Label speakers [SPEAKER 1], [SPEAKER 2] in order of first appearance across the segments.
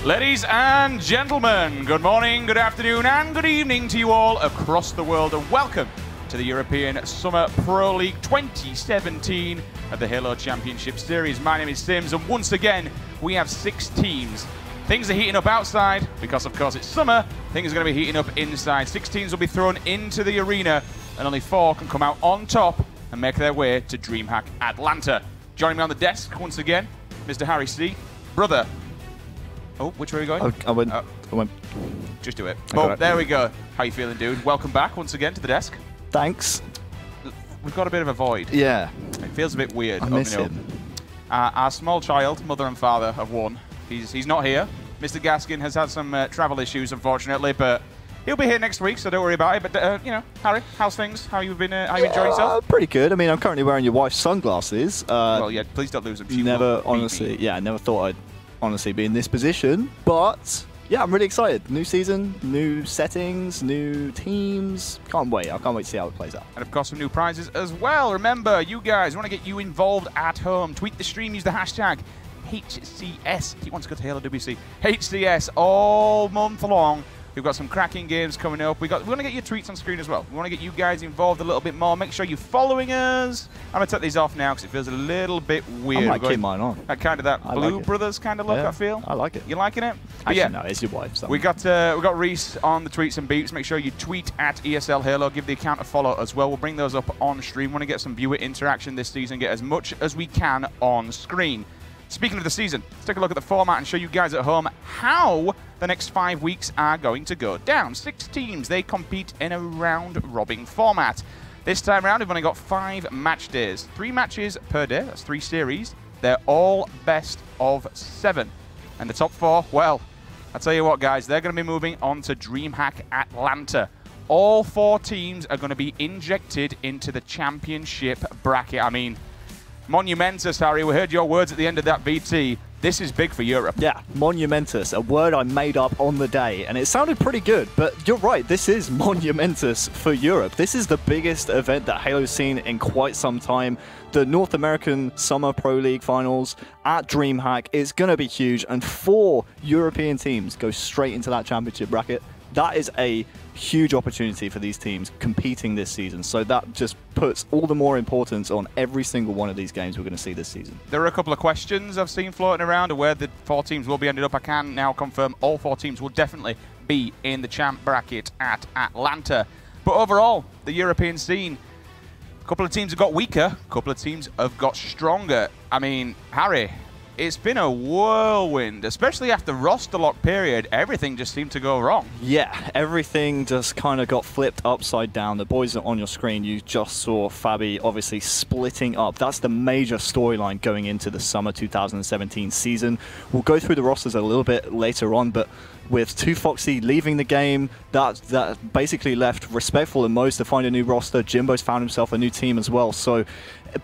[SPEAKER 1] Ladies and gentlemen, good morning, good afternoon, and good evening to you all across the world, and welcome to the European Summer Pro League 2017 of the Halo Championship Series. My name is Sims, and once again, we have 6 teams. Things are heating up outside, because of course it's summer. Things are going to be heating up inside. 6 teams will be thrown into the arena, and only 4 can come out on top and make their way to DreamHack Atlanta. Joining me on the desk, once again, Mr. Harry C. Brother. Oh, which way are we going?
[SPEAKER 2] I went.
[SPEAKER 1] Just do it. Oh, there we go. How you feeling, dude? Welcome back once again to the desk.
[SPEAKER 2] Thanks.
[SPEAKER 1] We've got a bit of a void.
[SPEAKER 2] Yeah.
[SPEAKER 1] It feels a bit weird.
[SPEAKER 2] I miss him.
[SPEAKER 1] Our small child, mother and father of one, he's not here. Mr. Gaskin has had some travel issues, unfortunately, but he'll be here next week, so don't worry about it. But, you know, Harry, how's things? How you been? How you enjoying yourself?
[SPEAKER 2] Pretty good. I mean, I'm currently wearing your wife's sunglasses.
[SPEAKER 1] Well, yeah, please don't lose them. She
[SPEAKER 2] never, honestly, yeah, I never thought I'd honestly be in this position, but yeah, I'm really excited. New season, new settings, new teams. Can't wait. I can't wait to see how it plays out.
[SPEAKER 1] And of course, some new prizes as well. Remember, you guys want to get you involved at home. Tweet the stream, use the hashtag HCS. If you want to go to Halo WC, HCS all month long. We've got some cracking games coming up. We want to get your tweets on screen as well. We want to get you guys involved a little bit more. Make sure you're following us. I'm going to take these off now because it feels a little bit weird.
[SPEAKER 2] I might keep mine on.
[SPEAKER 1] That Blue like Brothers kind of look,
[SPEAKER 2] yeah,
[SPEAKER 1] I feel.
[SPEAKER 2] I like it.
[SPEAKER 1] You liking it?
[SPEAKER 2] Actually, yeah. No, it's your wife.
[SPEAKER 1] We got Reese on the tweets and beeps. Make sure you tweet at ESL Halo. Give the account a follow as well. We'll bring those up on stream. We want to get some viewer interaction this season. Get as much as we can on screen. Speaking of the season, let's take a look at the format and show you guys at home how the next 5 weeks are going to go down. 6 teams, they compete in a round-robin format. This time around, we've only got 5 match days. 3 matches per day, that's 3 series. They're all best of 7. And the top 4, well, I'll tell you what, guys, they're going to be moving on to DreamHack Atlanta. All 4 teams are going to be injected into the championship bracket. I mean, monumentous, Harry. We heard your words at the end of that VT. This is big for Europe. Yeah,
[SPEAKER 2] monumentous, a word I made up on the day, and it sounded pretty good, but you're right, this is monumentous for Europe. This is the biggest event that Halo's seen in quite some time. The North American Summer Pro League Finals at DreamHack is going to be huge, and 4 European teams go straight into that championship bracket. That is a huge opportunity for these teams competing this season. So that just puts all the more importance on every single one of these games we're going to see this season.
[SPEAKER 1] There are a couple of questions I've seen floating around of where the 4 teams will be ended up. I can now confirm all 4 teams will definitely be in the champ bracket at Atlanta. But overall, the European scene, a couple of teams have got weaker, a couple of teams have got stronger. I mean, Harry, it's been a whirlwind, especially after roster lock period. Everything just seemed to go wrong.
[SPEAKER 2] Yeah, everything just kind of got flipped upside down. The boys on your screen, you just saw Fabi obviously splitting up. That's the major storyline going into the summer 2017 season. We'll go through the rosters a little bit later on, but with 2Foxy leaving the game, that basically left Respectful and Moz to find a new roster. Jimbo's found himself a new team as well. So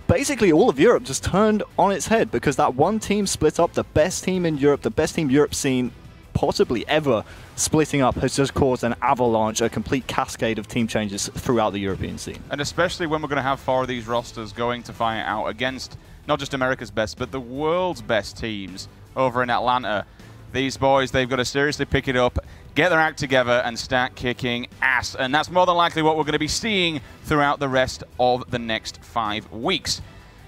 [SPEAKER 2] basically all of Europe just turned on its head because that one team split up. The best team in Europe, the best team Europe's seen possibly ever, splitting up has just caused an avalanche, a complete cascade of team changes throughout the European scene.
[SPEAKER 1] And especially when we're going to have 4 of these rosters going to fight out against not just America's best, but the world's best teams over in Atlanta. These boys, they've got to seriously pick it up, get their act together, and start kicking ass. And that's more than likely what we're going to be seeing throughout the rest of the next 5 weeks.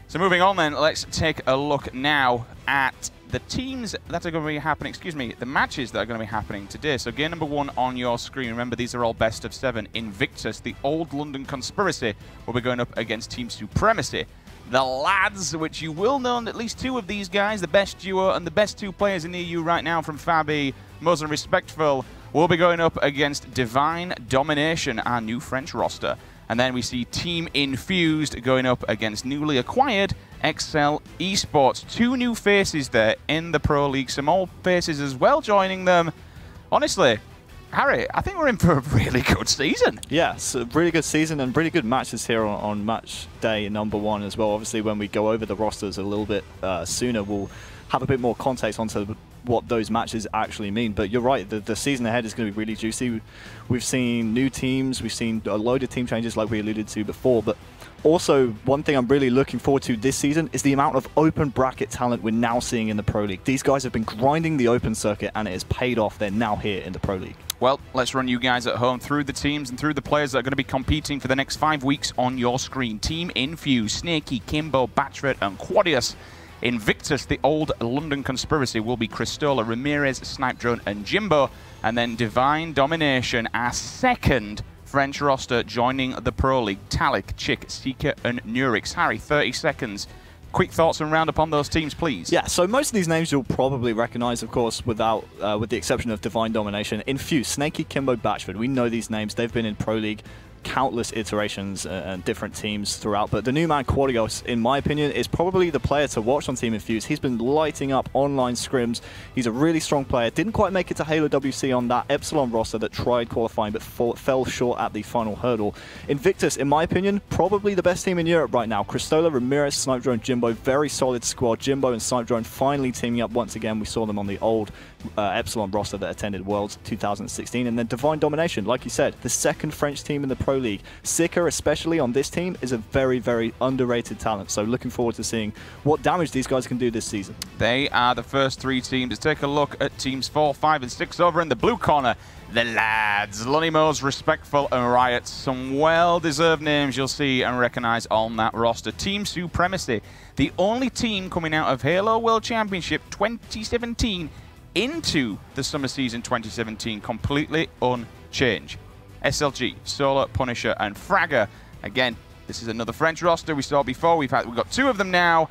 [SPEAKER 1] So moving on then, let's take a look now at the teams that are going to be happening, the matches that are going to be happening today. So game number 1 on your screen. Remember, these are all best of 7. Invictus, the old London Conspiracy, will be going up against Team Supremacy. The lads, which you will know at least 2 of these guys, the best duo and the best 2 players in the EU right now from Fabi, Moz and Respectful, will be going up against Divine Domination, our new French roster. And then we see Team Infused going up against newly acquired XL Esports. 2 new faces there in the Pro League, some old faces as well joining them. Honestly, Harry, I think we're in for a really good season.
[SPEAKER 2] Yeah, it's a really good season and really good matches here on match day number 1 as well. Obviously, when we go over the rosters a little bit sooner, we'll have a bit more context onto what those matches actually mean. But you're right, the season ahead is going to be really juicy. We've seen new teams, we've seen a load of team changes like we alluded to before, but Also, one thing I'm really looking forward to this season is the amount of open bracket talent we're now seeing in the Pro League. These guys have been grinding the open circuit, and it has paid off. They're now here in the Pro League.
[SPEAKER 1] Well, let's run you guys at home through the teams and through the players that are going to be competing for the next 5 weeks on your screen. Team Infuse, Snaky, Kimbo, Batchford, and Quadius. Invictus, the old London Conspiracy, will be Cristola, Ramirez, Snipe Drone, and Jimbo. And then Divine Domination, our second French roster joining the Pro League. Talik, Chick, Seeker, and Nurix. Harry, 30 seconds. Quick thoughts and round upon those teams, please.
[SPEAKER 2] Yeah, so most of these names you'll probably recognize, of course, with the exception of Divine Domination. Infuse, Snaky, Kimbo, Batchford. We know these names. They've been in Pro League countless iterations and different teams throughout, but the new man Quadios, in my opinion, is probably the player to watch on Team Infuse. He's been lighting up online scrims. He's a really strong player. Didn't quite make it to Halo WC on that Epsilon roster that tried qualifying but fell short at the final hurdle. Invictus, in my opinion, probably the best team in Europe right now. Cristola, Ramirez, Snipe Drone, Jimbo, very solid squad. Jimbo and Snipe Drone finally teaming up once again. We saw them on the old Epsilon roster that attended Worlds 2016. And then Divine Domination, like you said, the second French team in the Pro League. Sicker, especially on this team, is a very, very underrated talent. So looking forward to seeing what damage these guys can do this season.
[SPEAKER 1] They are the first 3 teams. Let's take a look at teams 4, 5, and 6 over in the blue corner. The lads, Lunimos, Respectful, and Riot. Some well-deserved names you'll see and recognize on that roster. Team Supremacy, the only team coming out of Halo World Championship 2017 into the summer season 2017, completely unchanged. SLG, Solar, Punisher, and Fragger. Again, this is another French roster we saw before. We've got 2 of them now.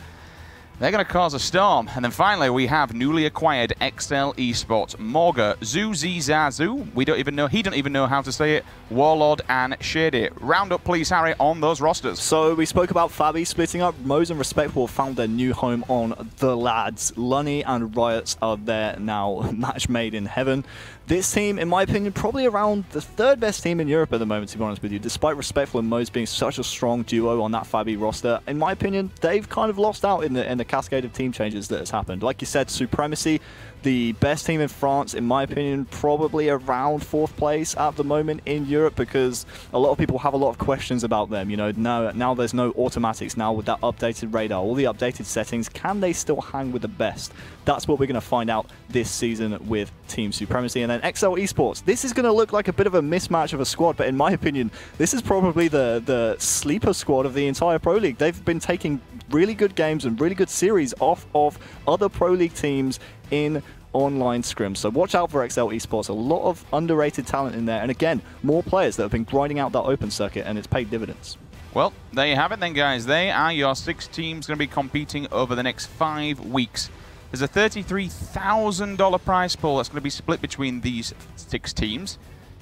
[SPEAKER 1] They're going to cause a storm. And then finally, we have newly acquired XL Esports, Morga, Zuzizazu. We don't even know, he don't even know how to say it, Warlord, and Shady. Round up, please, Harry, on those rosters.
[SPEAKER 2] So we spoke about Fabi splitting up. Moze and Respectful found their new home on the lads. Lunny and Riots are there now, match made in heaven. This team, in my opinion, probably around the 3rd best team in Europe at the moment, to be honest with you. Despite Respectful and Moze being such a strong duo on that Fabi roster, in my opinion, they've kind of lost out in the cascade of team changes that has happened. Like you said, Supremacy, the best team in France, in my opinion, probably around 4th place at the moment in Europe, because a lot of people have a lot of questions about them. You know, now there's no automatics. Now with that updated radar, all the updated settings, can they still hang with the best? That's what we're going to find out this season with Team Supremacy. And then XL Esports, this is going to look like a bit of a mismatch of a squad, but in my opinion, this is probably the sleeper squad of the entire Pro League. They've been taking really good games and really good series off of other Pro League teams in online scrims. So watch out for XL Esports. A lot of underrated talent in there. And again, more players that have been grinding out that open circuit, and it's paid dividends.
[SPEAKER 1] Well, there you have it then, guys. They are your 6 teams going to be competing over the next 5 weeks. There's a $33,000 prize pool that's going to be split between these 6 teams.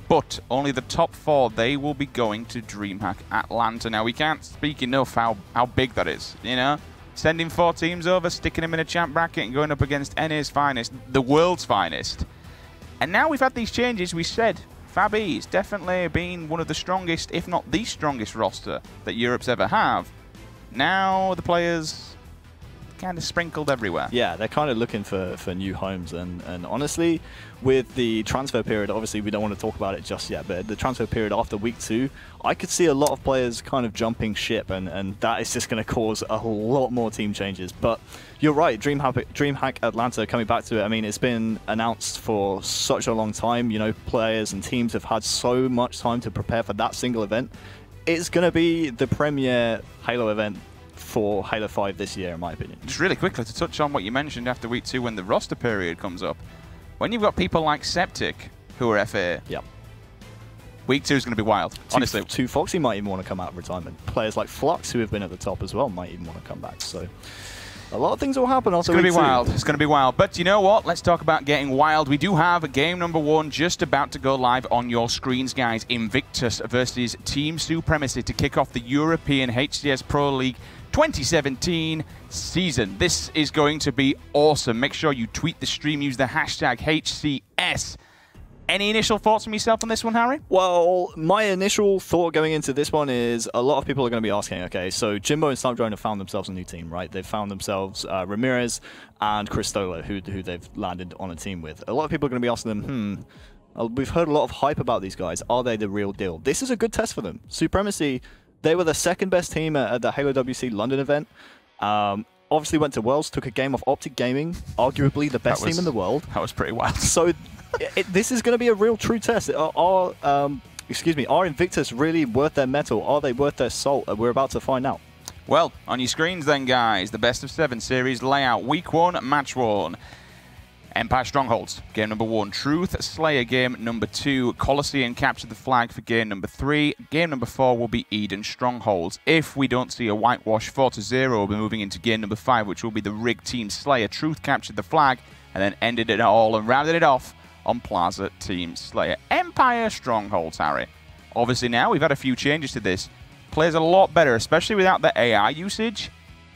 [SPEAKER 1] But only the top 4, they will be going to DreamHack Atlanta. Now, we can't speak enough how big that is, you know? Sending 4 teams over, sticking them in a champ bracket and going up against NA's finest, the world's finest. And now we've had these changes. We said Fabi's definitely been one of the strongest, if not the strongest roster that Europe's ever have. Now the players kind of sprinkled everywhere.
[SPEAKER 2] Yeah, they're kind of looking for new homes, and honestly, with the transfer period, obviously we don't want to talk about it just yet, but the transfer period after week 2, I could see a lot of players kind of jumping ship, and that is just going to cause a lot more team changes. But you're right, DreamHack Atlanta, coming back to it, I mean, it's been announced for such a long time. You know, players and teams have had so much time to prepare for that single event. It's going to be the premier Halo event for Halo 5 this year, in my opinion.
[SPEAKER 1] Just really quickly, to touch on what you mentioned after week 2 when the roster period comes up, when you've got people like Septic, who are FA,
[SPEAKER 2] yep,
[SPEAKER 1] week 2 is going to be wild, honestly.
[SPEAKER 2] Two Foxy might even want to come out of retirement. Players like Flux, who have been at the top as well, might even want to come back. So a lot of things will happen also.
[SPEAKER 1] It's going to be wild. It's going to be wild. But you know what? Let's talk about getting wild. We do have game number 1 just about to go live on your screens, guys. Invictus versus Team Supremacy to kick off the European HCS Pro League 2017 season. This is going to be awesome. Make sure you tweet the stream, use the hashtag HCS. Any initial thoughts from yourself on this one, Harry?
[SPEAKER 2] Well, my initial thought going into this one is a lot of people are going to be asking, okay, so Jimbo and Snipe Drone have found themselves a new team, right? They've found themselves Ramirez and Cristola, who they've landed on a team with. A lot of people are going to be asking them, we've heard a lot of hype about these guys. Are they the real deal? This is a good test for them. Supremacy, They were the second best team at the Halo WC London event. Obviously went to Worlds, took a game off Optic Gaming, arguably the best team in the world.
[SPEAKER 1] That was pretty wild.
[SPEAKER 2] So this is going to be a real true test. Are Invictus really worth their metal? Are they worth their salt? We're about to find out.
[SPEAKER 1] Well, on your screens then, guys, the best of 7 series layout. Week 1, match 1. Empire Strongholds, game number 1. Truth Slayer, game number 2. Colosseum Capture the Flag for game number 3. Game number 4 will be Eden Strongholds. If we don't see a whitewash 4-0, we'll be moving into game number 5, which will be the Rig Team Slayer. Truth captured the flag and then ended it all and rounded it off on Plaza Team Slayer. Empire Strongholds, Harry. Obviously now we've had a few changes to this. Plays a lot better, especially without the AI usage.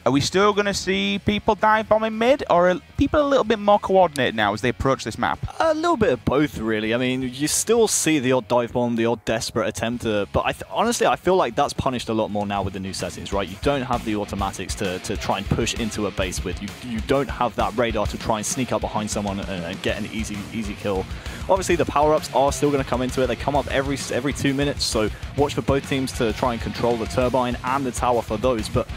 [SPEAKER 1] Are we still going to see people dive bombing mid, or are people a little bit more coordinated now as they approach this map?
[SPEAKER 2] A little bit of both, really. I mean, you still see the odd dive bomb, the odd desperate attempt to... But honestly, I feel like that's punished a lot more now with the new settings, right? You don't have the automatics to try and push into a base with. You don't have that radar to try and sneak up behind someone and get an easy kill. Obviously, the power-ups are still going to come into it. They come up every 2 minutes, so watch for both teams to try and control the turbine and the tower for those. But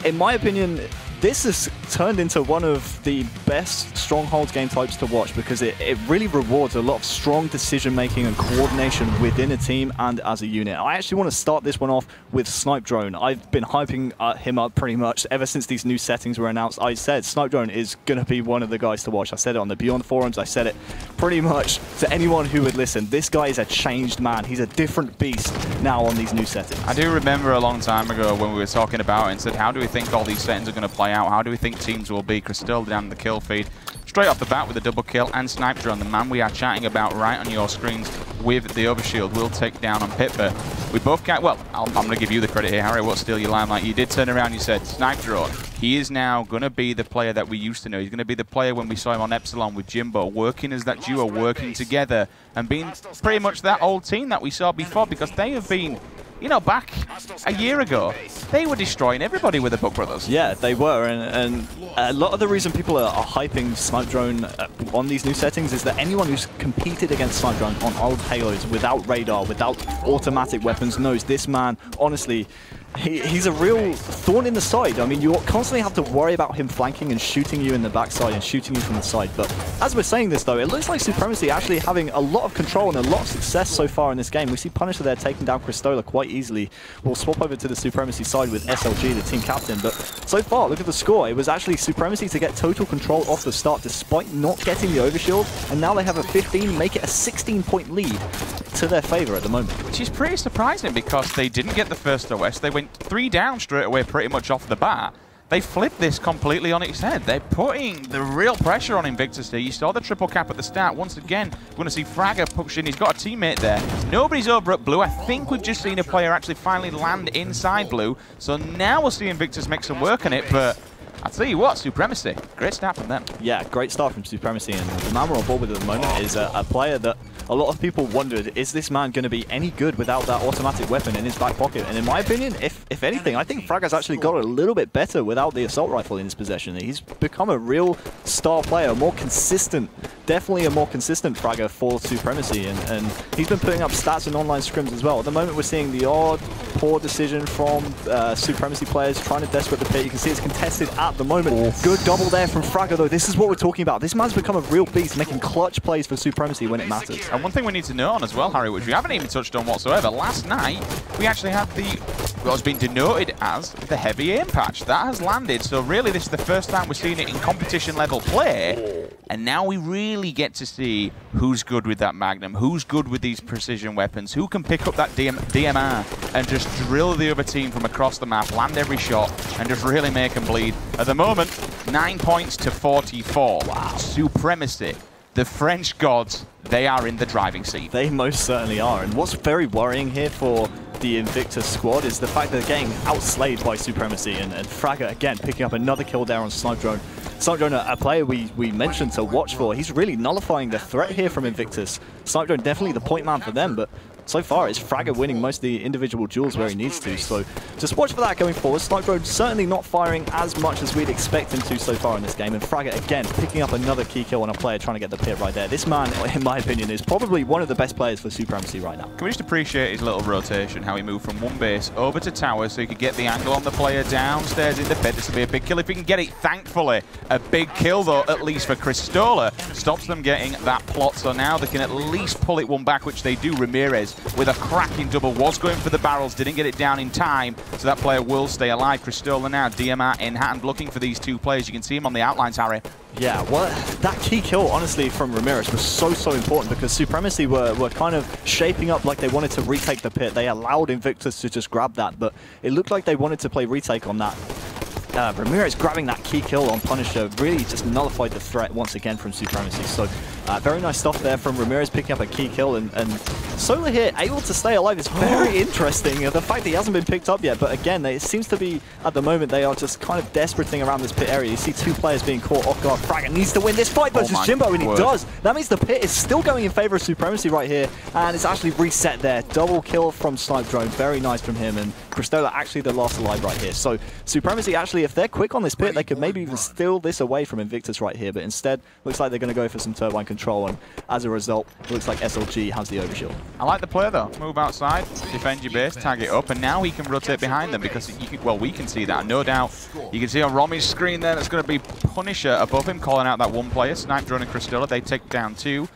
[SPEAKER 2] in my opinion, this has turned into one of the best Strongholds game types to watch because it really rewards a lot of strong decision-making and coordination within a team and as a unit. I actually want to start this one off with Snipe Drone. I've been hyping him up pretty much ever since these new settings were announced. I said Snipe Drone is going to be one of the guys to watch. I said it on the Beyond forums. I said it pretty much to anyone who would listen. This guy is a changed man. He's a different beast now on these new settings.
[SPEAKER 1] I do remember a long time ago when we were talking about it and said, how do we think all these settings are going to play out? How do we think teams will be? Crystal down the kill feed. Straight off the bat with a double kill and Snipe Drone, the man we are chatting about right on your screens with the overshield, will take down on Pitber. We both get, well, I'm going to give you the credit here, Harry. What's steal your limelight? You did turn around and you said, Snipe Drone, he is now going to be the player that we used to know. He's going to be the player when we saw him on Epsilon with Jimbo, working as that duo, working together and being pretty much that old team that we saw before, because they have been, you know, back a year ago, they were destroying everybody with the Buck Brothers.
[SPEAKER 2] Yeah, they were, and a lot of the reason people are hyping Snipe Drone on these new settings is that anyone who's competed against Snipe Drone on old Halos without radar, without automatic weapons, knows this man, honestly, he's a real thorn in the side. I mean, you constantly have to worry about him flanking and shooting you in the backside and shooting you from the side. But as we're saying this, though, it looks like Supremacy actually having a lot of control and a lot of success so far in this game. We see Punisher there taking down Cristola quite easily. We'll swap over to the Supremacy side with SLG, the team captain. But so far, look at the score. It was actually Supremacy to get total control off the start despite not getting the overshield. And now they have a 15, make it a 16-point lead to their favor at the moment.
[SPEAKER 1] Which is pretty surprising because they didn't get the first OS. They went 3 down straight away pretty much off the bat. They flipped this completely on its head. They're putting the real pressure on Invictus here. You saw the triple cap at the start. Once again, we're going to see Fragger push in. He's got a teammate there. Nobody's over at blue. I think we've just seen a player actually finally land inside blue. So now we'll see Invictus make some work on it, but I'll tell you what, Supremacy, great start from them.
[SPEAKER 2] Yeah, great start from Supremacy, and the man we're on board with at the moment is a player that a lot of people wondered, is this man going to be any good without that automatic weapon in his back pocket? And in my opinion, if anything, I think Fragger's actually got a little bit better without the assault rifle in his possession. He's become a real star player, more consistent, definitely a more consistent Fragger for Supremacy, and he's been putting up stats in online scrims as well. At the moment, we're seeing the odd poor decision from Supremacy players trying to desperate the pit. You can see it's contested at the moment. Good double there from Fragger, though. This is what we're talking about. This man's become a real beast, making clutch plays for Supremacy when it matters.
[SPEAKER 1] And one thing we need to know on as well, Harry, which we haven't even touched on whatsoever, last night we actually had what's been denoted as the heavy aim patch. That has landed, so really this is the first time we're seeing it in competition level play, and now we really get to see who's good with that Magnum, who's good with these precision weapons, who can pick up that DMR and just drill the other team from across the map, land every shot, and just really make them bleed. At the moment, 9 points to 44. Wow. Supremacy. The French gods, they are in the driving seat.
[SPEAKER 2] They most certainly are. And what's very worrying here for the Invictus squad is the fact that they're getting outslayed by Supremacy, and Fragger, again, picking up another kill there on Snipe Drone. Snipe Drone, a player we mentioned to watch for. He's really nullifying the threat here from Invictus. Snipe Drone definitely the point man for them, but so far it's Fragger winning most of the individual duels where he needs to. So just watch for that going forward. Snipedrone certainly not firing as much as we'd expect him to so far in this game. And Fragger, again, picking up another key kill on a player trying to get the pit right there. This man, in my opinion, is probably one of the best players for Supremacy right now.
[SPEAKER 1] Can we just appreciate his little rotation, how he moved from one base over to tower so he could get the angle on the player downstairs in the pit. This will be a big kill if he can get it. Thankfully, a big kill, though, at least for Cristola. Stops them getting that plot, so now they can at least pull it one back, which they do. Ramirez with a cracking double was going for the barrels, didn't get it down in time, so that player will stay alive. Cristola now, DMR in hand, looking for these two players. You can see him on the outlines, Harry.
[SPEAKER 2] Yeah, well, that key kill, honestly, from Ramirez was so important because Supremacy were kind of shaping up like they wanted to retake the pit. They allowed Invictus to just grab that, but it looked like they wanted to play retake on that. Ramirez grabbing that key kill on Punisher really just nullified the threat once again from Supremacy. So very nice stuff there from Ramirez picking up a key kill, and Solar here able to stay alive is very interesting. The fact that he hasn't been picked up yet, but again, it seems to be, at the moment, they are just kind of desperating around this pit area. You see two players being caught off guard. Fragger needs to win this fight versus Jimbo, and he does. That means the pit is still going in favor of Supremacy right here, and it's actually reset there. Double kill from Snipedrone, very nice from him, and Cristola actually the last alive right here. So Supremacy actually, if they're quick on this pit, they could maybe even steal this away from Invictus right here, but instead, looks like they're going to go for some turbine control, and as a result, it looks like SLG has the overshield.
[SPEAKER 1] I like the play though. Move outside, defend your base, tag it up, and now he can rotate behind them because, well, we can see that, no doubt. You can see on Rommy's screen there, that's going to be Punisher above him, calling out that one player. Snipedrone and Cristola, they take down two.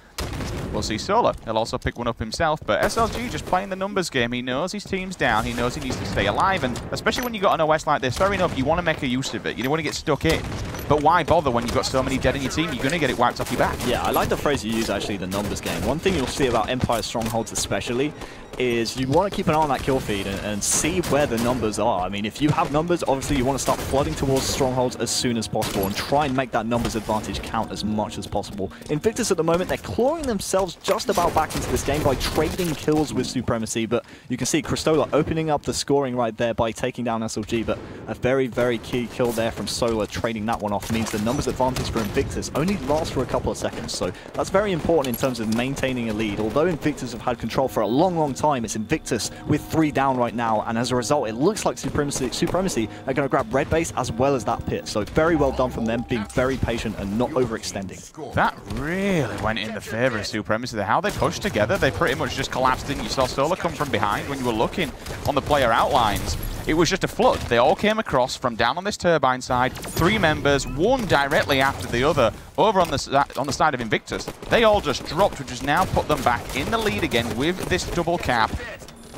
[SPEAKER 1] We'll see Solar. He'll also pick one up himself, but SLG just playing the numbers game. He knows his team's down. He knows he needs to stay alive, and especially when you got an OS like this, fair enough, you want to make a use of it. You don't want to get stuck in. But why bother when you've got so many dead in your team? You're going to get it wiped off your back.
[SPEAKER 2] Yeah, I like the phrase you use, actually, the numbers game. One thing you'll see about Empire Strongholds especially is you want to keep an eye on that kill feed and see where the numbers are. I mean, if you have numbers, obviously you want to start flooding towards Strongholds as soon as possible and try and make that numbers advantage count as much as possible. Invictus at the moment, they're clawing themselves just about back into this game by trading kills with Supremacy, but you can see Cristola opening up the scoring right there by taking down SLG, but a very, very key kill there from Solar, trading that one off means the numbers advantage for Invictus only lasts for a couple of seconds, so that's very important in terms of maintaining a lead. Although Invictus have had control for a long time, it's Invictus with 3 down right now, and as a result, it looks like Supremacy are going to grab red base as well as that pit, so very well done from them, being very patient and not overextending.
[SPEAKER 1] That really went in the favor of Supremacy. How they pushed together, they pretty much just collapsed in. You saw Solar come from behind when you were looking on the player outlines. It was just a flood. They all came across from down on this turbine side. 3 members, one directly after the other, over on the side of Invictus. They all just dropped, which has now put them back in the lead again with this double cap.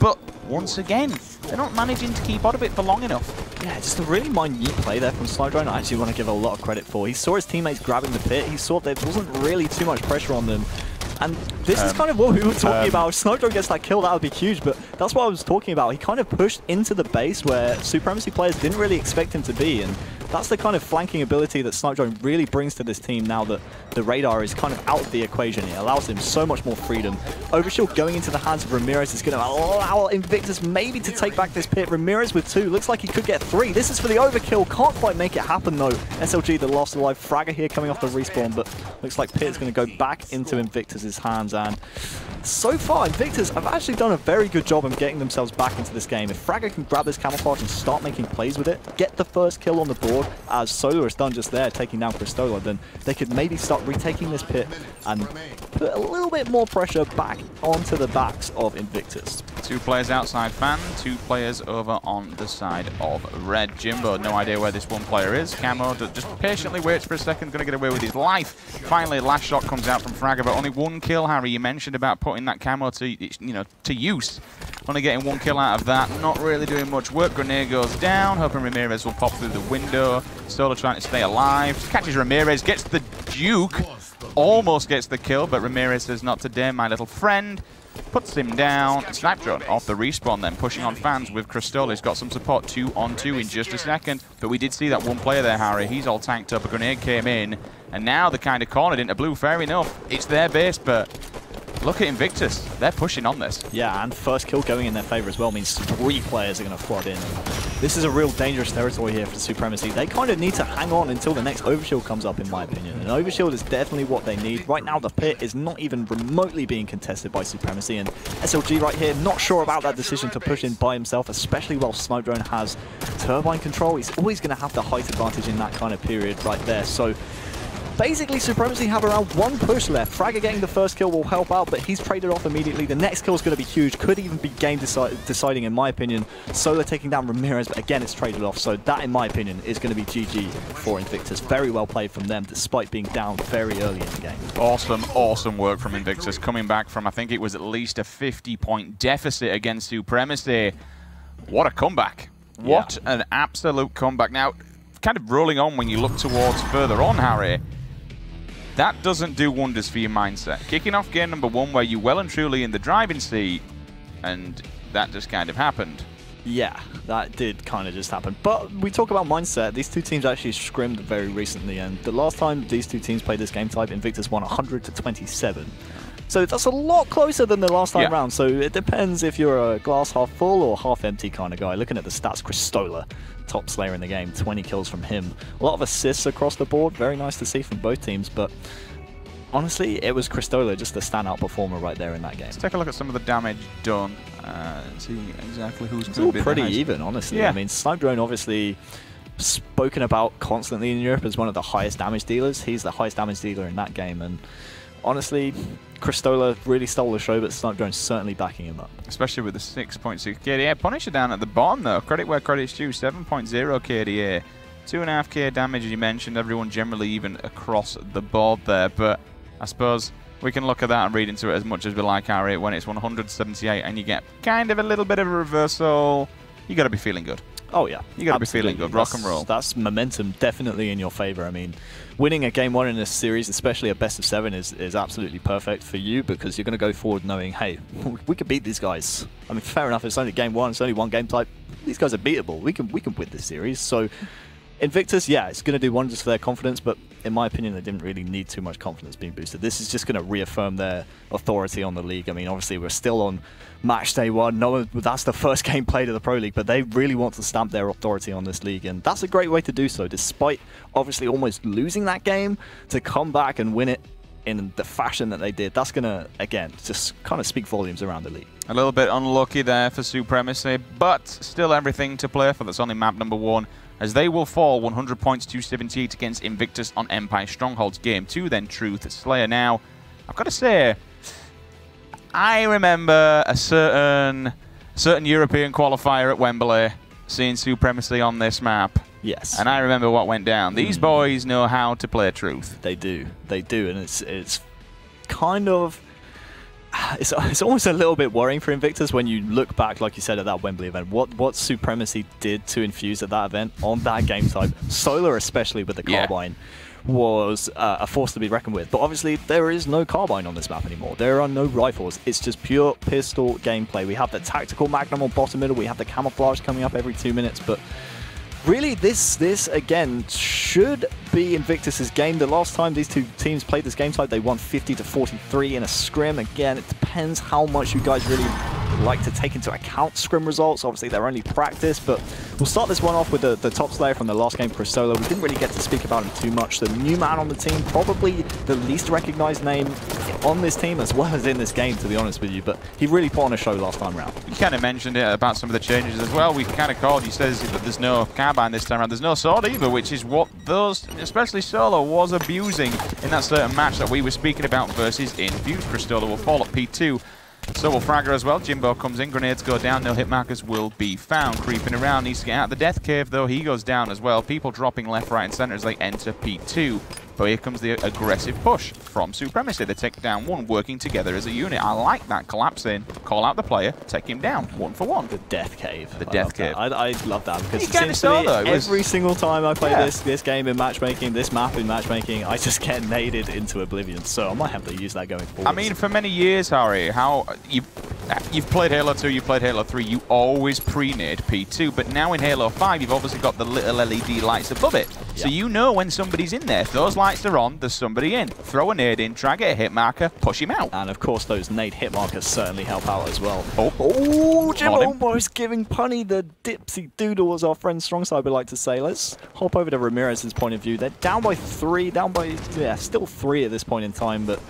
[SPEAKER 1] But once again, they're not managing to keep out of it for long enough.
[SPEAKER 2] Yeah, just a really minute play there from Snipedrone I actually want to give a lot of credit for. He saw his teammates grabbing the pit. He saw there wasn't really too much pressure on them. And this is kind of what we were talking about. If Snipedrone gets that kill, that would be huge, but that's what I was talking about. He kind of pushed into the base where Supremacy players didn't really expect him to be, and that's the kind of flanking ability that Snipedrone really brings to this team now that the radar is kind of out of the equation. It allows him so much more freedom. Overshield going into the hands of Ramirez is going to allow Invictus maybe to take back this pit. Ramirez with 2. Looks like he could get 3. This is for the overkill. Can't quite make it happen, though. SLG, the last alive. Fragger here coming off the respawn, but looks like Pit is going to go back into Invictus's hands. And so far, Invictus have actually done a very good job of getting themselves back into this game. If Fragger can grab this camouflage and start making plays with it, get the first kill on the board, as Solar has done just there, taking down Cristola, then they could maybe start retaking this pit and put a little bit more pressure back onto the backs of Invictus.
[SPEAKER 1] 2 players outside fan, 2 players over on the side of red. Jimbo, no idea where this one player is. Camo just patiently waits for a second, going to get away with his life. Finally, last shot comes out from Fragger, but only 1 kill, Harry. You mentioned about putting that camo to use. Only getting 1 kill out of that, not really doing much work. Grenade goes down, hoping Ramirez will pop through the window. Solar trying to stay alive. Catches Ramirez, gets the Duke. Almost gets the kill, but Ramirez says not today, my little friend. Puts him down. Snipedrone off the respawn then, pushing on fans with Cristola. He's got some support 2-on-2 in just a second. But we did see that one player there, Harry. He's all tanked up. A grenade came in. And now they're kind of cornered into blue. Fair enough. It's their base, but look at Invictus. They're pushing on this.
[SPEAKER 2] Yeah, and first kill going in their favor as well means 3 players are going to flood in. This is a real dangerous territory here for Supremacy. They kind of need to hang on until the next Overshield comes up, in my opinion. And Overshield is definitely what they need. Right now, the pit is not even remotely being contested by Supremacy. And SLG right here, not sure about that decision to push in by himself, especially while Snipedrone has turbine control. He's always going to have the height advantage in that kind of period right there. So basically, Supremacy have around 1 push left. Fragger getting the first kill will help out, but he's traded off immediately. The next kill is going to be huge. Could even be game deciding, in my opinion. Solar taking down Ramirez, but again, it's traded off. So that, in my opinion, is going to be GG for Invictus. Very well played from them, despite being down very early in the game.
[SPEAKER 1] Awesome, awesome work from Invictus. Coming back from, I think it was at least a 50-point deficit against Supremacy. What a comeback. What an absolute comeback. Now, kind of rolling on when you look towards further on, Harry. That doesn't do wonders for your mindset. Kicking off game number 1 where you're well and truly in the driving seat, and that just kind of happened. Yeah,
[SPEAKER 2] that did kind of just happen. But we talk about mindset. These two teams actually scrimmed very recently, and the last time these two teams played this game type, Invictus won 100-27. So that's a lot closer than the last time round. So it depends if you're a glass half full or half empty kind of guy. Looking at the stats, Cristola, top slayer in the game, 20 kills from him. A lot of assists across the board. Very nice to see from both teams. But honestly, it was Cristola, just the standout performer right there in that game.
[SPEAKER 1] Let's take a look at some of the damage done. See exactly who's
[SPEAKER 2] going to be pretty even, honestly. Yeah. I mean, Snipedrone obviously spoken about constantly in Europe as one of the highest damage dealers. He's the highest damage dealer in that game, and honestly, Cristola really stole the show, but Snipedrone's certainly backing him up.
[SPEAKER 1] Especially with the 6.6 KDA. Punisher down at the bottom, though. Credit where credit's due, 7.0 KDA. 2.5k damage, as you mentioned. Everyone generally even across the board there. But I suppose we can look at that and read into it as much as we like, Harry. When it's 178 and you get kind of a little bit of a reversal, you got to be feeling good.
[SPEAKER 2] Oh, yeah.
[SPEAKER 1] You got to be feeling good. Rock and roll.
[SPEAKER 2] That's momentum definitely in your favor. I mean, winning a game 1 in this series, especially a best of 7, is absolutely perfect for you because you're going to go forward knowing, hey, we can beat these guys. I mean, fair enough, it's only game 1, it's only 1 game type. These guys are beatable. We can win this series. So Invictus, yeah, it's going to do wonders for their confidence, but in my opinion, they didn't really need too much confidence being boosted. This is just going to reaffirm their authority on the league. I mean, obviously, we're still on match day 1. No, that's the first game played of the Pro League, but they really want to stamp their authority on this league, and that's a great way to do so, despite obviously almost losing that game, to come back and win it in the fashion that they did. That's going to, again, just kind of speak volumes around the league.
[SPEAKER 1] A little bit unlucky there for Supremacy, but still everything to play for. That's only map number 1. As they will fall 100 points to 78 against Invictus on Empire Strongholds. Game 2 then Truth Slayer. Now, I've got to say, I remember a certain European qualifier at Wembley seeing Supremacy on this map.
[SPEAKER 2] Yes.
[SPEAKER 1] And I remember what went down. These boys know how to play Truth.
[SPEAKER 2] They do. They do. And it's kind of... It's almost a little bit worrying for Invictus when you look back, like you said, at that Wembley event. What Supremacy did to infuse at that event on that game type, Solar especially with the Carbine, was a force to be reckoned with. But obviously, there is no Carbine on this map anymore. There are no rifles. It's just pure pistol gameplay. We have the tactical Magnum on bottom middle. We have the camouflage coming up every 2 minutes. But really, this again should be Invictus's game. The last time these two teams played this game type, they won 50-43 in a scrim. Again, it depends how much you guys really like to take into account scrim results. Obviously, they're only practice, but we'll start this one off with the top slayer from the last game, Cristola. We didn't really get to speak about him too much. The new man on the team, probably the least recognized name on this team as well as in this game, to be honest with you, but he really put on a show last time round.
[SPEAKER 1] You kind of mentioned it about some of the changes as well. We kind of called, he says that there's no Carbine this time around. There's no sword either, which is what those, especially Solo, was abusing in that certain match that we were speaking about versus Infused. Cristola will fall at P2. So will Fragger as well. Jimbo comes in, grenades go down, no hit markers will be found. Creeping around, needs to get out of the death cave though, he goes down as well. People dropping left, right and center as they enter P2. But here comes the aggressive push from Supremacy. They take down 1, working together as a unit. I like that collapse in, call out the player, take him down 1 for 1.
[SPEAKER 2] The death cave.
[SPEAKER 1] The death cave.
[SPEAKER 2] I love that because it seems to me every single time I play this game in matchmaking, this map in matchmaking, I just get naded into oblivion. So I might have to use that going forward.
[SPEAKER 1] I mean, for many years, Harry, you've played Halo 2, you've played Halo 3, you always pre-nade P2, but now in Halo 5, you've obviously got the little LED lights above it. Yep. So you know when somebody's in there. If those lights are on, there's somebody in. Throw a nade in, try and get a hit marker, push him out.
[SPEAKER 2] And of course, those nade hit markers certainly help out as well.
[SPEAKER 1] Oh,
[SPEAKER 2] Jim almost giving Punny the dipsy doodle, as our friend Strongside would like to say. Let's hop over to Ramirez's point of view. They're down by 3, still 3 at this point in time, but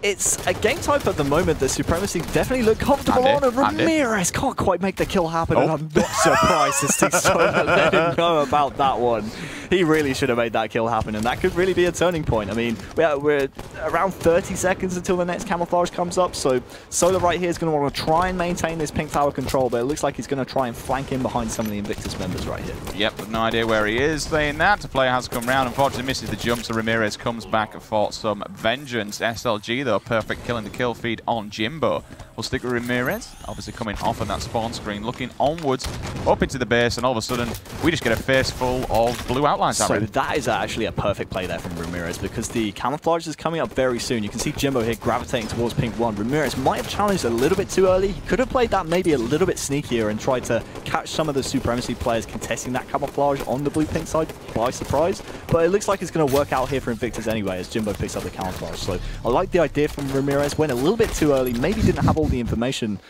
[SPEAKER 2] it's a game type at the moment that Supremacy definitely look comfortable on, and Ramirez can't quite make the kill happen, and I'm not surprised to see Solar let him know about that one. He really should have made that kill happen, and that could really be a turning point. I mean, we're around 30 seconds until the next camouflage comes up, so Solar right here is going to want to try and maintain this pink tower control, but it looks like he's going to try and flank in behind some of the Invictus members right here.
[SPEAKER 1] Yep, with no idea where he is. Saying that, the player has come round. Unfortunately, misses the jump, so Ramirez comes back for some vengeance. SLG, though, perfect killing the kill feed on Jimbo. We'll stick with Ramirez, obviously coming off of that spawn screen, looking onwards, up into the base, and all of a sudden, we just get a face full of blue outlines.
[SPEAKER 2] So that is actually a perfect play there from Ramirez, because the camouflage is coming up very soon. You can see Jimbo here gravitating towards pink 1. Ramirez might have challenged a little bit too early. He could have played that maybe a little bit sneakier and tried to catch some of the Supremacy players contesting that camouflage on the blue-pink side by surprise. But it looks like it's going to work out here for Invictus anyway, as Jimbo picks up the camouflage. So I like the idea from Ramirez. Went a little bit too early, maybe didn't have all the information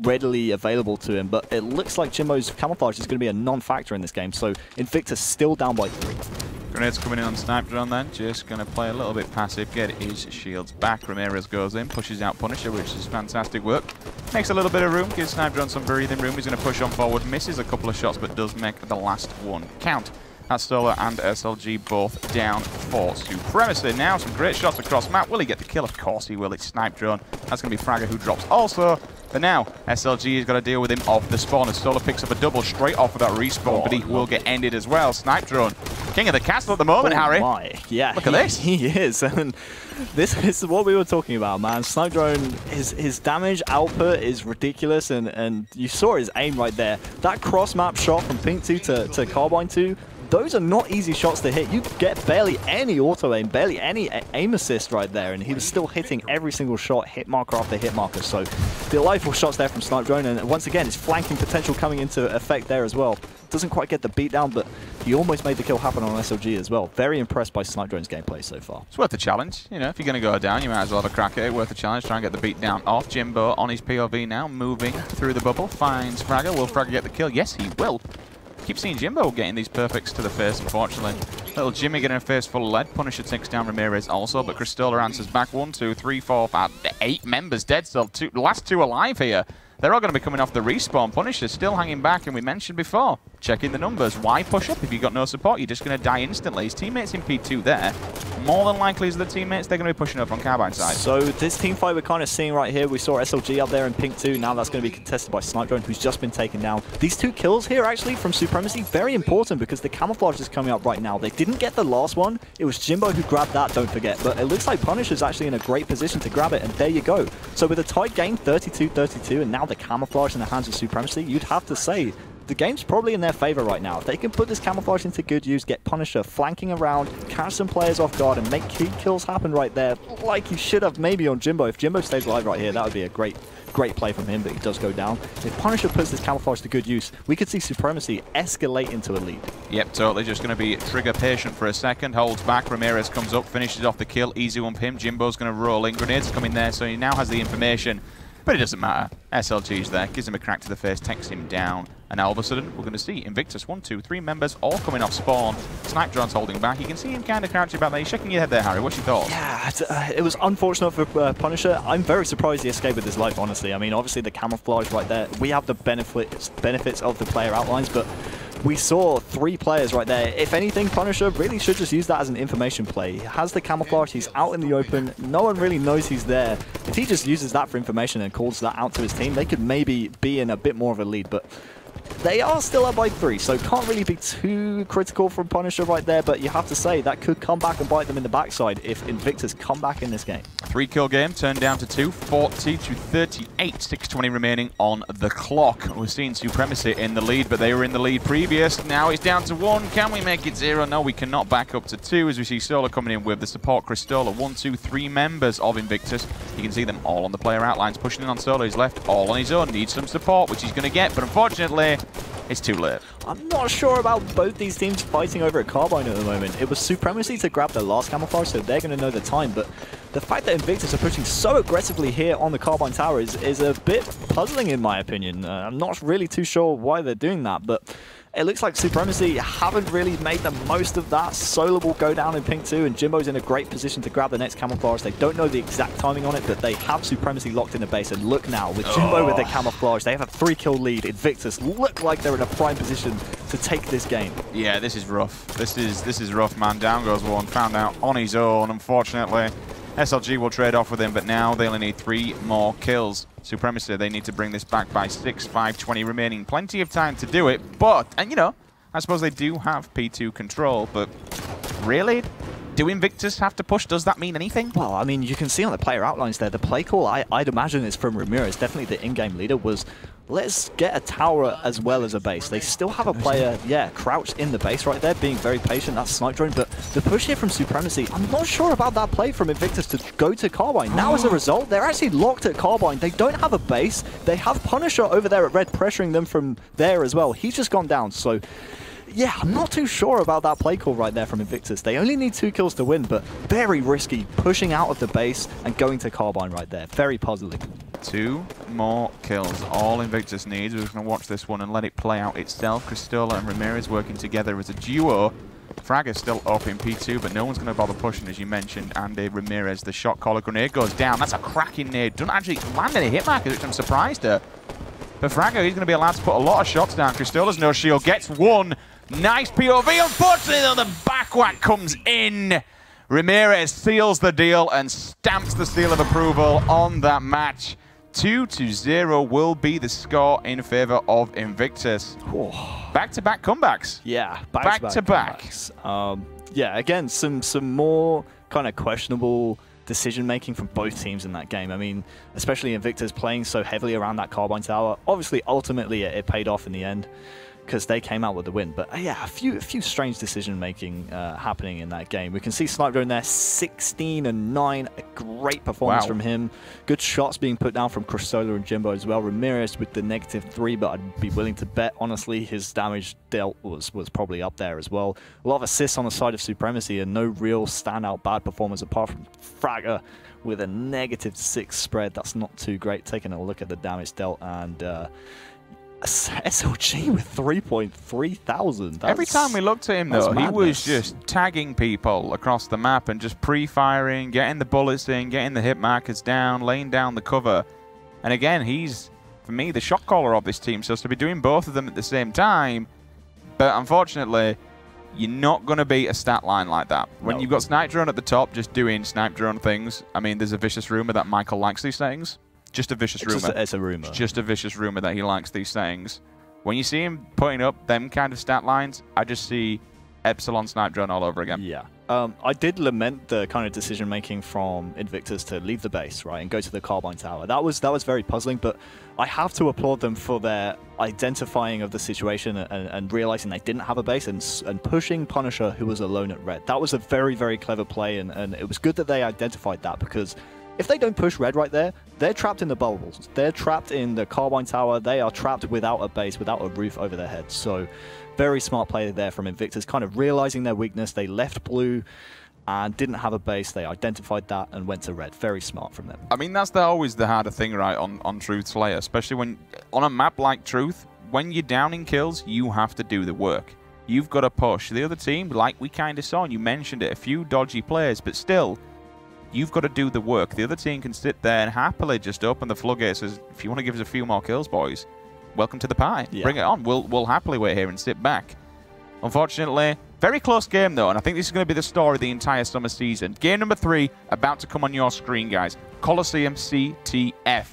[SPEAKER 2] readily available to him, but it looks like Jimbo's camouflage is going to be a non-factor in this game. So Invictus still down by 3.
[SPEAKER 1] Grenades coming in on Snipe Drone then, just going to play a little bit passive, get his shields back. Ramirez goes in, pushes out Punisher, which is fantastic work. Makes a little bit of room, gives Snipe Drone some breathing room. He's going to push on forward, misses a couple of shots, but does make the last one count. That's Solar and SLG both down for Supremacy. Now some great shots across map. Will he get the kill? Of course he will. It's Snipe Drone. That's going to be Fragger who drops also. But now SLG has got to deal with him off the spawn as Solar picks up a double straight off of that respawn, but he will get ended as well. Snipe Drone, king of the castle at the moment, Harry.
[SPEAKER 2] My. Yeah,
[SPEAKER 1] look at this.
[SPEAKER 2] He is. And this is what we were talking about, man. Snipe Drone, his damage output is ridiculous, and you saw his aim right there. That cross-map shot from Pink 2 to Carbine 2, those are not easy shots to hit. You get barely any auto-aim, barely any aim assist right there, and he was still hitting every single shot, hit marker after hit marker. So delightful shots there from Snipe Drone, and once again, his flanking potential coming into effect there as well. Doesn't quite get the beat down, but he almost made the kill happen on SLG as well. Very impressed by Snipe Drone's gameplay so far.
[SPEAKER 1] It's worth a challenge. You know, if you're going to go down, you might as well have a crack at it. Worth a challenge. Try and get the beat down off. Jimbo on his POV now, moving through the bubble. Finds Fragger. Will Fragger get the kill? Yes, he will. Keep seeing Jimbo getting these perfects to the face, unfortunately. Little Jimmy getting a face full of lead. Punisher takes down Ramirez also, but Cristola answers back. 1, 2, 3, 4, 5, 8 members dead. Still last 2 alive here. They're all going to be coming off the respawn. Punisher still hanging back, and we mentioned before, checking the numbers. Why push up if you've got no support? You're just going to die instantly. His teammates in P2 there. More than likely as the teammates, they're going to be pushing up on Carbine side.
[SPEAKER 2] So this team fight we're kind of seeing right here, we saw SLG up there in Pink 2. Now that's going to be contested by Snipe Drone, who's just been taken down. These 2 kills here actually from Supremacy, very important because the camouflage is coming up right now. They didn't get the last one. It was Jimbo who grabbed that, don't forget. But it looks like Punisher's actually in a great position to grab it, and there you go. So with a tight game, 32-32, and now the camouflage in the hands of Supremacy, you'd have to say the game's probably in their favor right now. If they can put this camouflage into good use, get Punisher flanking around, catch some players off guard, and make key kills happen right there, like he should have maybe on Jimbo. If Jimbo stays alive right here, that would be a great play from him, but he does go down. If Punisher puts this camouflage to good use, we could see Supremacy escalate into a lead.
[SPEAKER 1] Yep, totally. Just going to be trigger patient for a second. Holds back. Ramirez comes up, finishes off the kill. Easy one for him. Jimbo's going to roll in. Grenades coming there, so he now has the information. But it doesn't matter. SLG's there, gives him a crack to the face, takes him down. And now all of a sudden, we're going to see Invictus 1, 2, 3 members all coming off spawn. Snipe Drone's holding back. You can see him kind of crouching back there. You're shaking your head there, Harry. What's your thoughts?
[SPEAKER 2] Yeah, it was unfortunate for Punisher. I'm very surprised he escaped with his life, honestly. I mean, obviously the camouflage right there. We have the benefits of the player outlines, but we saw 3 players right there. If anything, Punisher really should just use that as an information play. He has the camouflage, he's out in the open, no one really knows he's there. If he just uses that for information and calls that out to his team, they could maybe be in a bit more of a lead, but they are still up by 3, so can't really be too critical from Punisher right there, but you have to say that could come back and bite them in the backside if Invictus come back in this game.
[SPEAKER 1] 3-kill game, turned down to 2, 40-38, 6:20 remaining on the clock. We're seeing Supremacy in the lead, but they were in the lead previous. Now it's down to 1. Can we make it 0? No, we cannot. Back up to 2 as we see Solo coming in with the support Cristola. 1, 2, 3 members of Invictus. You can see them all on the player outlines, pushing in on Solo. He's left all on his own, needs some support, which he's going to get, but unfortunately, it's too late.
[SPEAKER 2] I'm not sure about both these teams fighting over a Carbine at the moment. It was Supremacy to grab the last camouflage, so they're going to know the time, but the fact that Invictus are pushing so aggressively here on the Carbine Tower is a bit puzzling in my opinion. I'm not really too sure why they're doing that, but it looks like Supremacy haven't really made the most of that. Solar will go down in pink 2, and Jimbo's in a great position to grab the next camouflage. They don't know the exact timing on it, but they have Supremacy locked in the base. And look now, with Jimbo with the camouflage, they have a 3-kill lead. Invictus look like they're in a prime position to take this game.
[SPEAKER 1] Yeah, this is rough. This is rough, man. Down goes one, found out on his own, unfortunately. SLG will trade off with him, but now they only need 3 more kills. Supremacy, they need to bring this back by 6, 5:20 remaining. Plenty of time to do it, but, and you know, I suppose they do have P2 control, but really? Do Invictus have to push? Does that mean anything?
[SPEAKER 2] Well, I mean, you can see on the player outlines there, the play call, I'd imagine is from Ramirez. Definitely the in-game leader was, let's get a tower as well as a base. They still have a player, yeah, crouched in the base right there, being very patient. That's Snipe Drone, but the push here from Supremacy, I'm not sure about that play from Invictus to go to Carbine. Now, as a result, they're actually locked at Carbine. They don't have a base. They have Punisher over there at red, pressuring them from there as well. He's just gone down, so yeah, I'm not too sure about that play call right there from Invictus. They only need 2 kills to win, but very risky, pushing out of the base and going to Carbine right there. Very puzzling.
[SPEAKER 1] 2 more kills, all Invictus needs. We're just going to watch this one and let it play out itself. Cristola and Ramirez working together as a duo. Fragger's still up in P2, but no one's going to bother pushing, as you mentioned. And Ramirez, the shot caller grenade goes down. That's a cracking nade. Doesn't actually land any hit markers, which I'm surprised at. But Fragger, he's going to be allowed to put a lot of shots down. Cristola's no shield, gets 1. Nice POV. Unfortunately, though, the back whack comes in. Ramirez seals the deal and stamps the seal of approval on that match. 2-0 will be the score in favor of Invictus. Back-to-back comebacks.
[SPEAKER 2] Yeah,
[SPEAKER 1] back-to-back.
[SPEAKER 2] Yeah, again, some more kind of questionable decision-making from both teams in that game. I mean, especially Invictus playing so heavily around that Carbine Tower. Obviously, ultimately, it paid off in the end, because they came out with the win. But yeah, a few strange decision-making happening in that game. We can see Snipe Drone there, 16 and 9. A great performance from him. Good shots being put down from Cristola and Jimbo as well. Ramirez with the -3, but I'd be willing to bet, honestly, his damage dealt was probably up there as well. A lot of assists on the side of Supremacy and no real standout bad performance apart from Fragger with a -6 spread. That's not too great. Taking a look at the damage dealt, and SLG with 3.3 thousand.
[SPEAKER 1] Every time we looked at him, though, he was just tagging people across the map and just pre-firing, getting the bullets in, getting the hit markers down, laying down the cover. And again, he's, for me, the shot caller of this team, so to be doing both of them at the same time. But unfortunately, you're not going to beat a stat line like that. When you've got Snipe Drone at the top just doing Snipe Drone things, I mean, there's a vicious rumor that Michael likes these settings. Just a vicious rumor.
[SPEAKER 2] It's a rumor.
[SPEAKER 1] Just a vicious rumor that he likes these settings. When you see him putting up them kind of stat lines, I just see Epsilon Snipe Drone all over again.
[SPEAKER 2] Yeah. I did lament the kind of decision-making from Invictus to leave the base, right, and go to the Carbine Tower. That was very puzzling, but I have to applaud them for their identifying of the situation and realizing they didn't have a base and pushing Punisher, who was alone at red. That was a very, very clever play, and it was good that they identified that, because if they don't push red right there, they're trapped in the bubbles. They're trapped in the Carbine Tower. They are trapped without a base, without a roof over their heads. So very smart play there from Invictus, kind of realizing their weakness. They left blue and didn't have a base. They identified that and went to red. Very smart from them.
[SPEAKER 1] I mean, that's always the harder thing, right, on Truth Slayer, especially when on a map like Truth, when you're downing kills, you have to do the work. You've got to push. The other team, like we kind of saw, and you mentioned it, a few dodgy players, but still, you've got to do the work. The other team can sit there and happily just open the floodgates as, if you want to give us a few more kills, boys, welcome to the pie. Yeah. Bring it on. We'll happily wait here and sit back. Unfortunately, very close game, though, and I think this is going to be the story of the entire summer season. Game number 3 about to come on your screen, guys. Coliseum CTF.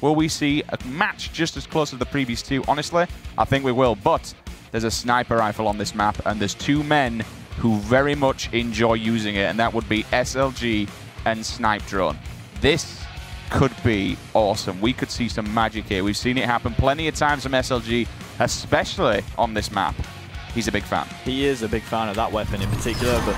[SPEAKER 1] Will we see a match just as close as the previous two? Honestly, I think we will, but there's a sniper rifle on this map, and there's two men who very much enjoy using it, and that would be SLG and Snipe Drone. This could be awesome. We could see some magic here. We've seen it happen plenty of times from SLG, especially on this map. He's a big fan. He is a big fan of that weapon in particular, but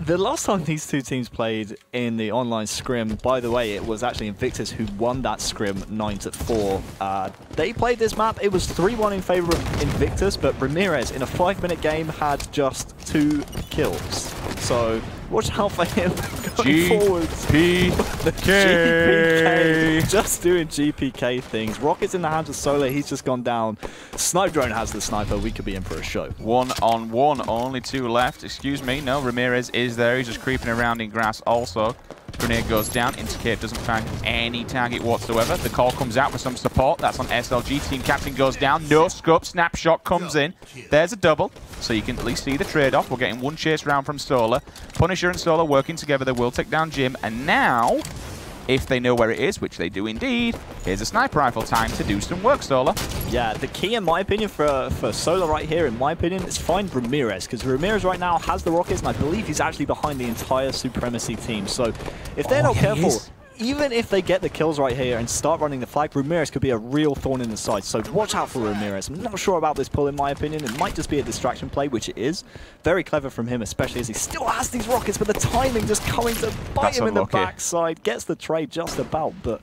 [SPEAKER 1] the last time these two teams played in the online scrim, by the way, it was actually Invictus who won that scrim 9-4. They played this map. It was 3-1 in favor of Invictus, but Ramirez in a 5-minute game had just 2 kills. So watch out for him going forwards. GPK. Just doing GPK things. Rocket's in the hands of Solar. He's just gone down. Snipe Drone has the sniper. We could be in for a show. 1-on-1. Only 2 left. Excuse me. No, Ramirez is there. He's just creeping around in grass also. Grenade goes down. Intercate doesn't find any target whatsoever. The call comes out for some support. That's on SLG. Team captain goes down. No scope. Snapshot comes in. There's a double. So you can at least see the trade-off. We're getting 1 chase round from Solar. Punisher and Solar working together. They will take down Jim. And now, if they know where it is, which they do indeed, here's a sniper rifle. Time to do some work, Solar. Yeah, the key, in my opinion, for Solar right here, in my opinion, is find Ramirez. Because Ramirez right now has the rockets, and I believe he's actually behind the entire Supremacy team. So if they're not careful, even if they get the kills right here and start running the flag, Ramirez could be a real thorn in the side. So watch out for Ramirez. I'm not sure about this pull, in my opinion. It might just be a distraction play, which it is. Very clever from him, especially as he still has these rockets, but the timing just coming to bite him in the backside. Gets the trade just about, but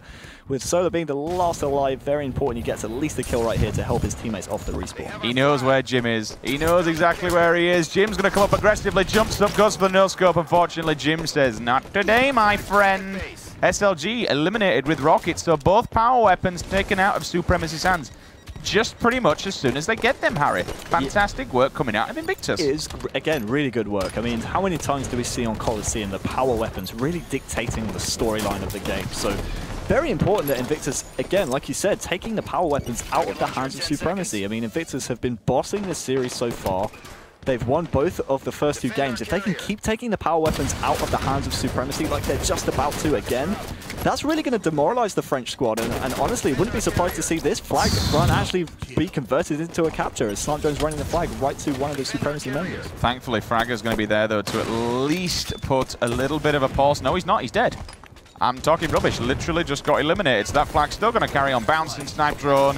[SPEAKER 1] with Solar being the last alive, very important he gets at least a kill right here to help his teammates off the respawn. He knows where Jim is. He knows exactly where he is. Jim's going to come up aggressively, jumps up, goes for the no-scope. Unfortunately, Jim says, not today, my friend. SLG eliminated with rockets, so both power weapons taken out of Supremacy's hands just pretty much as soon as they get them, Harry. Fantastic work coming out of Invictus. It is, again, really good work. I mean, how many times do we see on Coliseum the power weapons really dictating the storyline of the game? So very important that Invictus, again, like you said, taking the power weapons out of the hands of Supremacy. I mean, Invictus have been bossing this series so far. They've won both of the first 2 games. If they can keep taking the power weapons out of the hands of Supremacy like they're just about to again, that's really going to demoralize the French squad. And honestly, wouldn't be surprised to see this flag run actually be converted into a capture as Snipe Drone's running the flag right to one of the Supremacy members. Thankfully, Fragger's going to be there, though, to at least put a little bit of a pause. No, he's not. He's dead. I'm talking rubbish. Literally just got eliminated. So that flag's still going to carry on bouncing. Snipe Drone.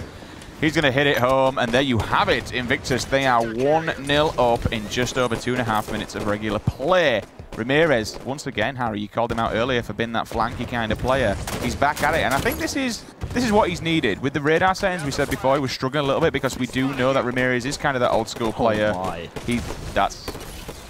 [SPEAKER 1] He's going to hit it home, and there you have it, Invictus. They are 1-0 up in just over 2.5 minutes of regular play. Ramirez, once again, Harry, you called him out earlier for being that flanky kind of player. He's back at it, and I think this is what he's needed. With the radar settings, we said before, he was struggling a little bit because we do know that Ramirez is kind of that old school player. Oh my. That's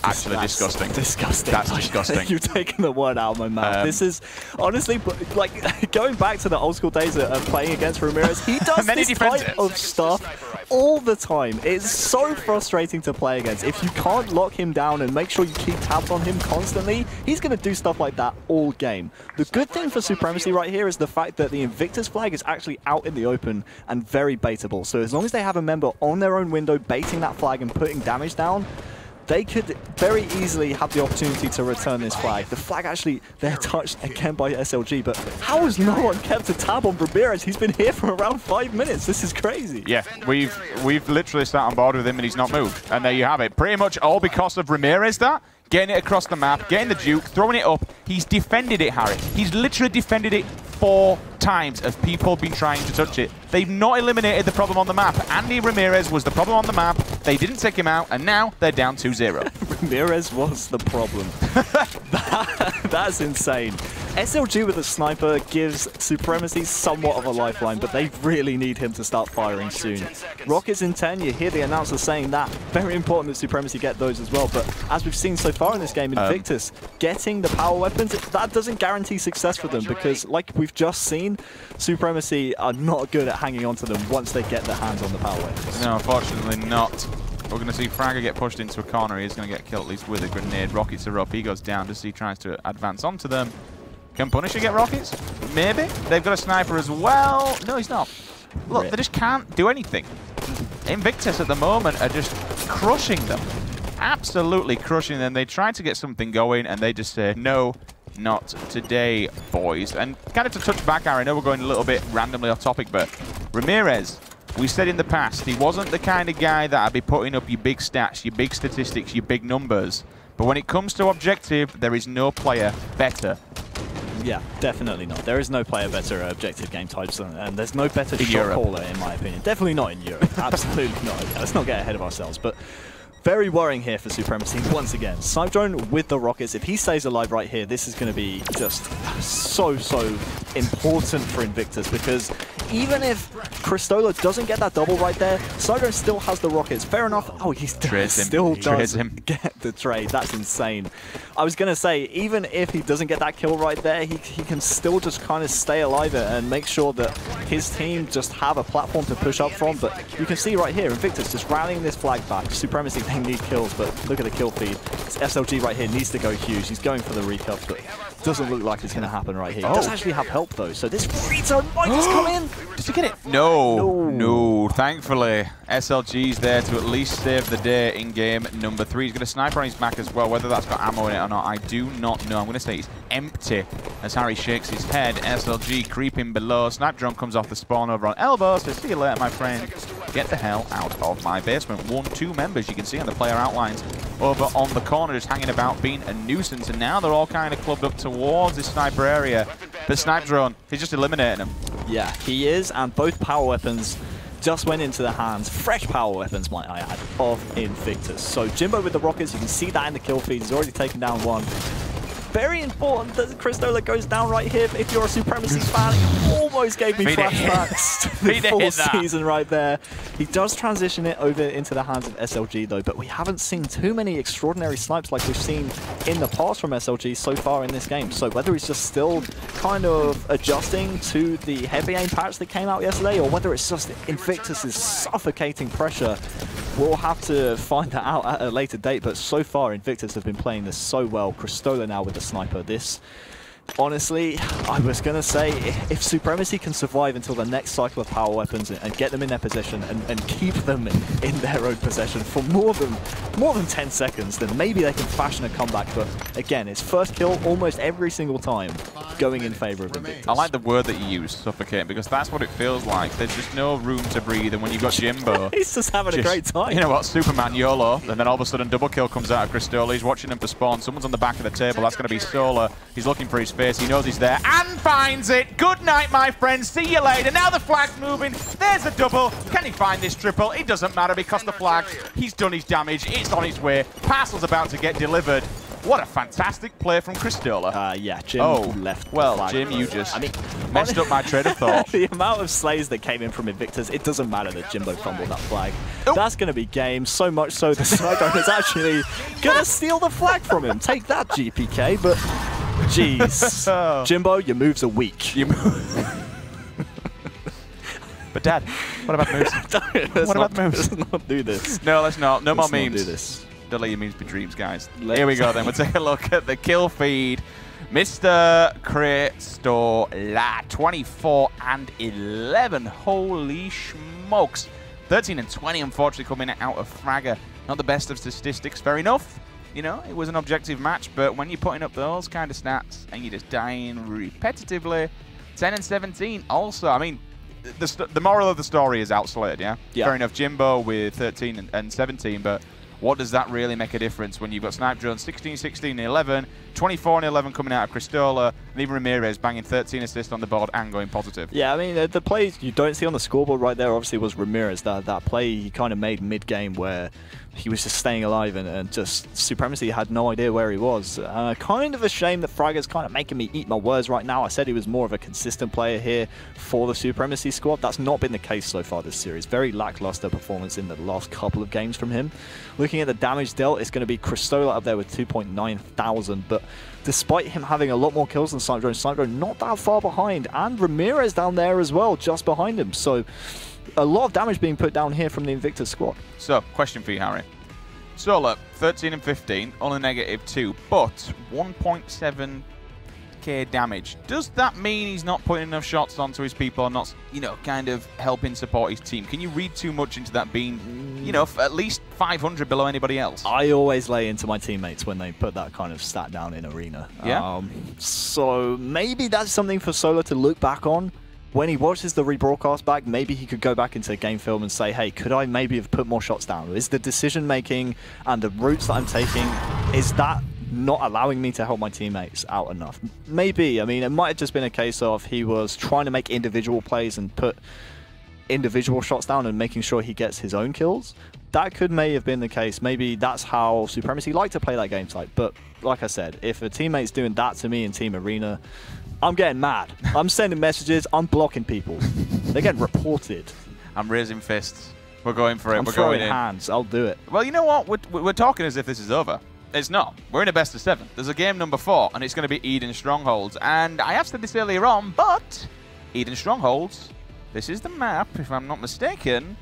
[SPEAKER 1] actually disgusting. Disgusting. That's disgusting. You've taken the word out of my mouth. This is honestly, like, going back to the old school days of playing against Ramirez, he does this type of stuff all the time. It's so frustrating to play against. If you can't lock him down and make sure you keep tabs on him constantly, he's going to do stuff like that all game. The good thing for Supremacy right here is the fact that the Invictus flag is actually out in the open and very baitable. So as long as they have a member on their own window baiting that flag and putting damage down, they could very easily have the opportunity to return this flag. The flag actually, they're touched again by SLG, but how has no one kept a tab on Ramirez? He's been here for around 5 minutes. This is crazy. Yeah, we've literally sat on board with him and he's not moved. And there you have it. Pretty much all because of Ramirez that. Getting it across the map, getting the juke, throwing it up. He's defended it, Harry. He's literally defended it 4 times of people been trying to touch it. They've not eliminated the problem on the map. Andy Ramirez was the problem on the map. They didn't take him out, and now they're down 2-0. Ramirez was the problem. That's insane. SLG with a sniper gives Supremacy somewhat of a lifeline, but they really need him to start firing soon. Rockets in 10, you hear the announcer saying that. Very important that Supremacy get those as well, but as we've seen so far in this game, Invictus getting the power weapons, that doesn't guarantee success for them, because like we've just seen, Supremacy are not good at hanging on to them once they get their hands on the power weapons. No, unfortunately not. We're going to see Fragger get pushed into a corner. He's going to get killed at least with a grenade. Rockets are up. He goes down as he tries to advance onto them. Can Punisher get rockets? Maybe. They've got a sniper as well. No, he's not. Look, they just can't do anything. Invictus at the moment are just crushing them. Absolutely crushing them. They try to get something going and they just say, no, not today, boys. And kind of to touch back, Harry, I know we're going a little bit randomly off topic, but Ramirez, we said in the past, he wasn't the kind of guy that I'd be putting up your big stats, your big statistics, your big numbers. But when it comes to objective, there is no player better.
[SPEAKER 2] Yeah, definitely not. There is no player better at objective game types, and there's no better shot caller, in my opinion. Definitely not in Europe. Absolutely not. Let's not get ahead of ourselves. But very worrying here for Supremacy once again. Snipe Drone with the Rockets. If he stays alive right here, this is going to be just so important for Invictus, because even if Cristola doesn't get that double right there, Snipe Drone still has the Rockets. Fair enough. Oh, he still does get the trade. That's insane. I was going to say, even if he doesn't get that kill right there, he can still just kind of stay alive and make sure that his team just have a platform to push up from. But you can see right here, Invictus just rallying this flag back. Supremacy, they need kills, but look at the kill feed. This SLG right here needs to go huge. He's going for the recup, but doesn't look like it's going to happen right here. He does actually have help, though, so this free zone might just come in.
[SPEAKER 1] Did he get it? No. Thankfully, SLG's there to at least save the day in game number 3. He's going to sniper on his back as well. Whether that's got ammo in it or not, I do not know. I'm going to say it's empty as Harry shakes his head. SLG creeping below. Snipe Drone comes off the spawn over on elbow, so see you later, my friend. Get the hell out of my basement. 1-2 members you can see on the player outlines over on the corner just hanging about, being a nuisance, and now they're all kind of clubbed up towards this sniper area. The Snipe Drone, he's just eliminating them. Yeah,
[SPEAKER 2] he is, and both power weapons just went into the hands, fresh power weapons might I add, of Invictus. So Jimbo with the Rockets, you can see that in the kill feed, he's already taken down one. Very important that Cristola goes down right here. If you're a Supremacy fan, he almost gave me flashbacks to the full season right there. He does transition it over into the hands of SLG though, but we haven't seen too many extraordinary snipes like we've seen in the past from SLG so far in this game. So whether he's just still kind of adjusting to the heavy aim patch that came out yesterday, or whether it's just Invictus' suffocating pressure, we'll have to find that out at a later date. But so far, Invictus have been playing this so well. Cristola now with the sniper. This, honestly, I was going to say, if Supremacy can survive until the next cycle of power weapons and get them in their possession and keep them in their own possession for more than 10 seconds, then maybe they can fashion a comeback. But again, it's first kill almost every single time going in favor of Invictus.
[SPEAKER 1] I like the word that you use, suffocating, because that's what it feels like. There's just no room to breathe, and when you've got Jimbo...
[SPEAKER 2] he's just having a great time.
[SPEAKER 1] You know what, Superman YOLO, and then all of a sudden double kill comes out of Cristola. He's watching him for spawn. Someone's on the back of the table. That's going to be Solar. He's looking for his face. He knows he's there and finds it. Good night, my friends. See you later. Now the flag's moving. There's a double. Can he find this triple? It doesn't matter because the flag, he's done his damage. It's on its way. Parcel's about to get delivered. What a fantastic play from Cristola.
[SPEAKER 2] Yeah, Jim left.
[SPEAKER 1] Well, Jim, you just messed up my train of thought.
[SPEAKER 2] The amount of slays that came in from Invictus, it doesn't matter that Jimbo fumbled that flag. That's going to be game, so much so the Sniper is actually going to steal the flag from him. Take that, GPK, but jeez. Jimbo, your moves are weak.
[SPEAKER 1] But Dad, what about moves? What about moves?
[SPEAKER 2] Let's not do this.
[SPEAKER 1] No, let's not. No more memes.
[SPEAKER 2] Let's not do this.
[SPEAKER 1] Don't let your memes be dreams, guys. Here we go then. We'll take a look at the kill feed. Mr. Cristola, 24 and 11. Holy smokes. 13 and 20, unfortunately, coming out of Fragger. Not the best of statistics, fair enough. You know, it was an objective match, but when you're putting up those kind of stats and you're just dying repetitively, 10 and 17 also. I mean, the moral of the story is outslid, yeah? Fair enough, Jimbo with 13 and 17, but what does that really make a difference when you've got Snipe Drone 16, 16, 11, 24 and 11 coming out of Cristola, and even Ramirez banging 13 assists on the board and going positive?
[SPEAKER 2] Yeah, I mean, the plays you don't see on the scoreboard right there obviously was Ramirez. That play he kind of made mid-game where he was just staying alive and just Supremacy had no idea where he was. Kind of a shame that Fragger's kind of making me eat my words right now. I said he was more of a consistent player here for the Supremacy squad. That's not been the case so far this series. Very lackluster performance in the last couple of games from him. Looking at the damage dealt, it's going to be Cristola up there with 2.9 thousand, but despite him having a lot more kills than Snipe Drone not that far behind, and Ramirez down there as well, just behind him. So a lot of damage being put down here from the Invictus squad.
[SPEAKER 1] So, question for you, Harry. Solar, 13 and 15, only -2, but 1.7 8k damage. Does that mean he's not putting enough shots onto his people or not, you know, kind of helping support his team? Can you read too much into that being, you know, at least 500 below anybody else?
[SPEAKER 2] I always lay into my teammates when they put that kind of stat down in Arena.
[SPEAKER 1] Yeah.
[SPEAKER 2] So maybe that's something for Solo to look back on. When he watches the rebroadcast back, maybe he could go back into game film and say, hey, could I maybe have put more shots down? Is the decision making and the routes that I'm taking, is that not allowing me to help my teammates out enough? Maybe. I mean, it might have just been a case of he was trying to make individual plays and put individual shots down and making sure he gets his own kills. That may have been the case. Maybe that's how Supremacy like to play that game type. But like I said, if a teammate's doing that to me in Team Arena, I'm getting mad. I'm sending messages. I'm blocking people. They're getting reported.
[SPEAKER 1] I'm raising fists. We're going for it.
[SPEAKER 2] I'm
[SPEAKER 1] We're
[SPEAKER 2] throwing
[SPEAKER 1] going in.
[SPEAKER 2] hands. I'll do it.
[SPEAKER 1] Well, you know what? We're talking as if this is over. It's not. We're in a best of 7. There's a game number 4, and it's going to be Eden Strongholds. And I have said this earlier on, but Eden Strongholds, this is the map, if I'm not mistaken,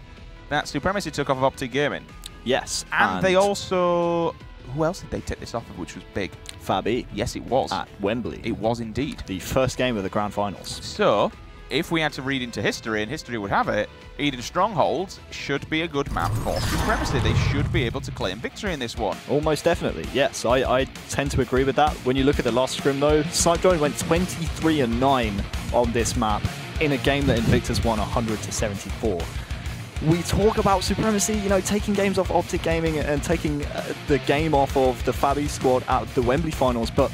[SPEAKER 1] that Supremacy took off of Optic Gaming.
[SPEAKER 2] Yes.
[SPEAKER 1] And they also... Who else did they take this off of, which was big?
[SPEAKER 2] Fabi.
[SPEAKER 1] Yes, it was.
[SPEAKER 2] At Wembley.
[SPEAKER 1] It was indeed.
[SPEAKER 2] The first game of the Grand Finals.
[SPEAKER 1] So, if we had to read into history, and history would have it, Eden Strongholds should be a good map for Supremacy. They should be able to claim victory in this one.
[SPEAKER 2] Almost definitely, yes. I tend to agree with that. When you look at the last scrim, though, Snipedrone went 23-9 on this map in a game that Invictus won 100-74. We talk about Supremacy, you know, taking games off Optic Gaming and taking the game off of the Fabi squad at the Wembley finals, but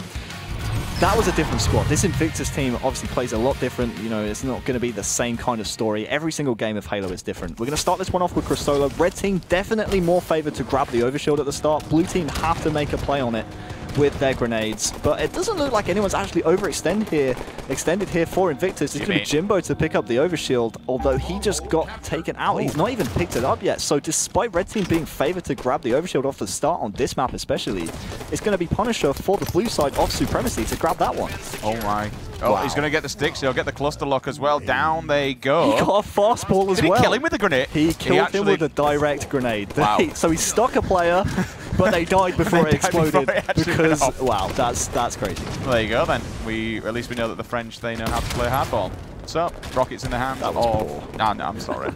[SPEAKER 2] that was a different squad. This Invictus team obviously plays a lot different. You know, it's not going to be the same kind of story. Every single game of Halo is different. We're going to start this one off with Cristola. Red team definitely more favored to grab the overshield at the start. Blue team have to make a play on it with their grenades, but it doesn't look like anyone's actually extended here for Invictus. It's going to be Jimbo to pick up the overshield, although he just got taken out. He's not even picked it up yet. So despite Red team being favored to grab the overshield off the start on this map especially, it's going to be Punisher for the blue side of Supremacy to grab that one.
[SPEAKER 1] Oh my. Oh, wow. He's going to get the sticks. He'll get the cluster lock as well. Down they go.
[SPEAKER 2] He got a fastball as well.
[SPEAKER 1] Did he kill him with a grenade?
[SPEAKER 2] He killed him with a direct grenade.
[SPEAKER 1] Wow.
[SPEAKER 2] So he stuck a player, but they died before it exploded. Because, wow, that's crazy.
[SPEAKER 1] Well, there you go then. At least we know that the French, they know how to play hardball. So, rockets in the hands of... No, I'm sorry.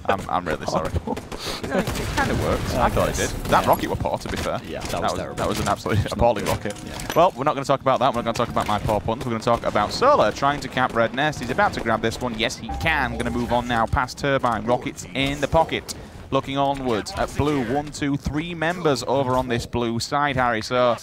[SPEAKER 1] I'm really sorry. You know, it kind of worked. I thought it did. That rocket was poor, to be fair.
[SPEAKER 2] Yeah, that was terrible.
[SPEAKER 1] That was an absolutely appalling rocket. Yeah. Well, we're not going to talk about that. We're not going to talk about my poor puns. We're going to talk about Solar trying to cap Red Nest. He's about to grab this one. Yes, he can. Going to move on now past Turbine. Rockets in the pocket. Looking onwards at blue. 1, 2, 3 members over on this blue side, Harry. So,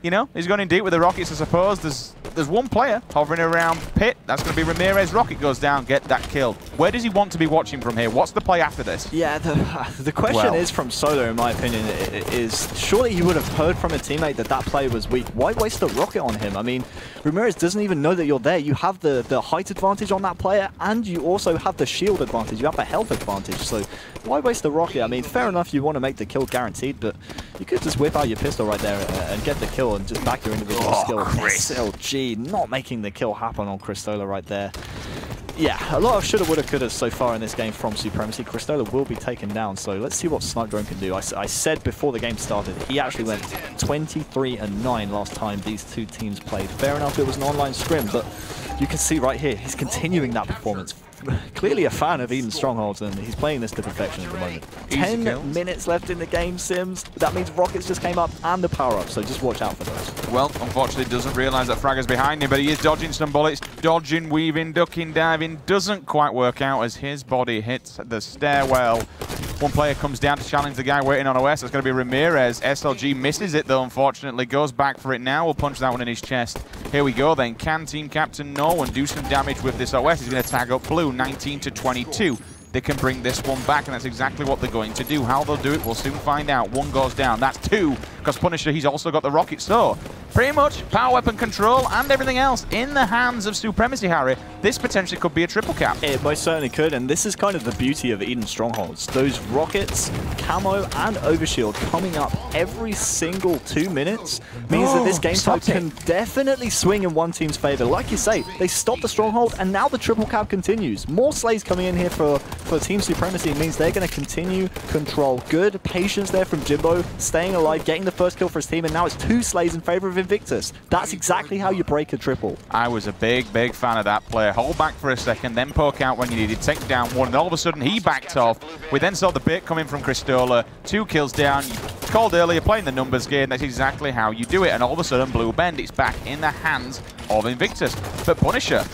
[SPEAKER 1] you know, he's going in deep with the Rockets, I suppose. There's one player hovering around pit. That's going to be Ramirez. Rocket goes down, get that kill. Where does he want to be watching from here? What's the play after this?
[SPEAKER 2] Yeah, the question is from Solo, in my opinion, is surely he would have heard from a teammate that that play was weak. Why waste a rocket on him? I mean, Ramirez doesn't even know that you're there. You have the height advantage on that player, and you also have the shield advantage. You have the health advantage. So why waste the rocket? I mean, fair enough, you want to make the kill guaranteed, but you could just whip out your pistol right there and get the kill and just back your individual skill. SLG not making the kill happen on Cristola right there. Yeah, a lot of shoulda, woulda, coulda so far in this game from Supremacy. Cristola will be taken down, so let's see what Snipedrone can do. I said before the game started, he actually went 23-9 last time these two teams played. Fair enough, it was an online scrim, but you can see right here, he's continuing that performance. Clearly a fan of Eden Strongholds, and he's playing this to perfection at the moment. 10 minutes left in the game, Sims. That means Rockets just came up and the power-up, so just watch out for those.
[SPEAKER 1] Well, unfortunately, doesn't realise that Fragger's behind him, but he is dodging some bullets. Dodging, weaving, ducking, diving. Doesn't quite work out as his body hits the stairwell. One player comes down to challenge the guy waiting on OS. It's going to be Ramirez. SLG misses it, though, unfortunately. Goes back for it now. We'll punch that one in his chest. Here we go, then. Can Team Captain Norwin do some damage with this OS? He's going to tag up blue, 19-22. They can bring this one back, and that's exactly what they're going to do. How they'll do it, we'll soon find out. One goes down. That's 2, because Punisher, he's also got the rocket. So, pretty much power weapon control and everything else in the hands of Supremacy, Harry. This potentially could be a triple cap.
[SPEAKER 2] It most certainly could, and this is kind of the beauty of Eden Strongholds. Those rockets, camo, and overshield coming up every single 2 minutes means that this game type can definitely swing in one team's favor. Like you say, they stopped the Stronghold, and now the triple cap continues. More slays coming in here for Team Supremacy means they're going to continue control. Good patience there from Jimbo, staying alive, getting the first kill for his team, and now it's 2 slays in favor of Invictus. That's exactly how you break a triple.
[SPEAKER 1] I was a big fan of that player. Hold back for a second, then poke out when you needed, take down one, and all of a sudden he backed off. We then saw the bait coming from Cristola. 2 kills down. You called earlier, playing the numbers game. That's exactly how you do it. And all of a sudden, Blue Bend, it's back in the hands of Invictus. But Punisher,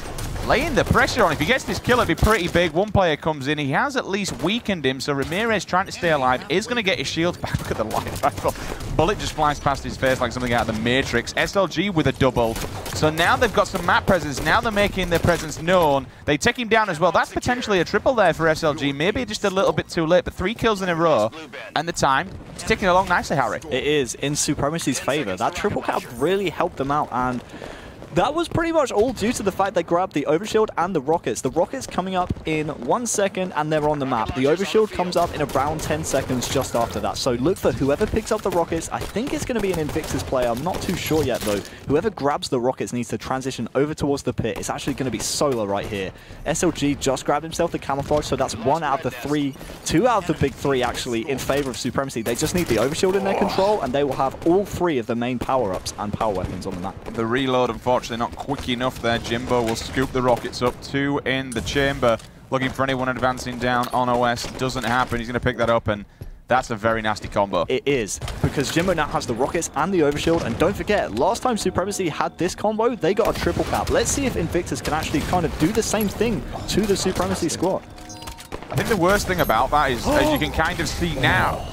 [SPEAKER 1] laying the pressure on. If he gets this kill, it'd be pretty big. One player comes in. He has at least weakened him, so Ramirez, trying to stay alive, is going to get his shield back. Look at the light rifle. Bullet just flies past his face like something out of the Matrix. SLG with a double. So now they've got some map presence. Now they're making their presence known. They take him down as well. That's potentially a triple there for SLG. Maybe just a little bit too late, but 3 kills in a row. And the time is ticking along nicely, Harry.
[SPEAKER 2] It is in Supremacy's favor. That triple cap really helped them out, and that was pretty much all due to the fact they grabbed the Overshield and the Rockets. The Rockets coming up in 1 second and they're on the map. The Overshield comes up in around 10 seconds just after that. So look for whoever picks up the Rockets. I think it's going to be an Invictus player. I'm not too sure yet though. Whoever grabs the Rockets needs to transition over towards the pit. It's actually going to be Solar right here. SLG just grabbed himself the camouflage, so that's 1 out of the 3, 2 out of the big 3 actually in favor of Supremacy. They just need the Overshield in their control and they will have all 3 of the main power-ups and power weapons on the map.
[SPEAKER 1] The reload, unfortunately, not quick enough there. Jimbo will scoop the Rockets up. 2 in the chamber. Looking for anyone advancing down on OS. Doesn't happen. He's going to pick that up, and that's a very nasty combo.
[SPEAKER 2] It is, because Jimbo now has the Rockets and the Overshield, and don't forget, last time Supremacy had this combo, they got a triple cap. Let's see if Invictus can actually kind of do the same thing to the Supremacy squad.
[SPEAKER 1] I think the worst thing about that is, as you can kind of see now,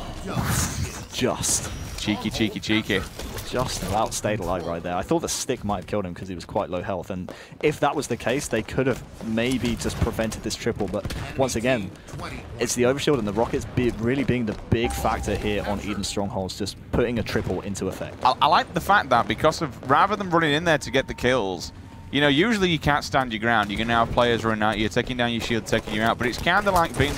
[SPEAKER 2] just
[SPEAKER 1] cheeky.
[SPEAKER 2] Just about stayed alive right there. I thought the stick might have killed him because he was quite low health, and if that was the case, they could have maybe just prevented this triple, but once again, it's the Overshield and the Rockets really being the big factor here on Eden Strongholds, just putting a triple into effect.
[SPEAKER 1] I like the fact that because of, rather than running in there to get the kills, you know, usually you can't stand your ground. You can now have players running at you, taking down your shield, taking you out, but it's kind of like being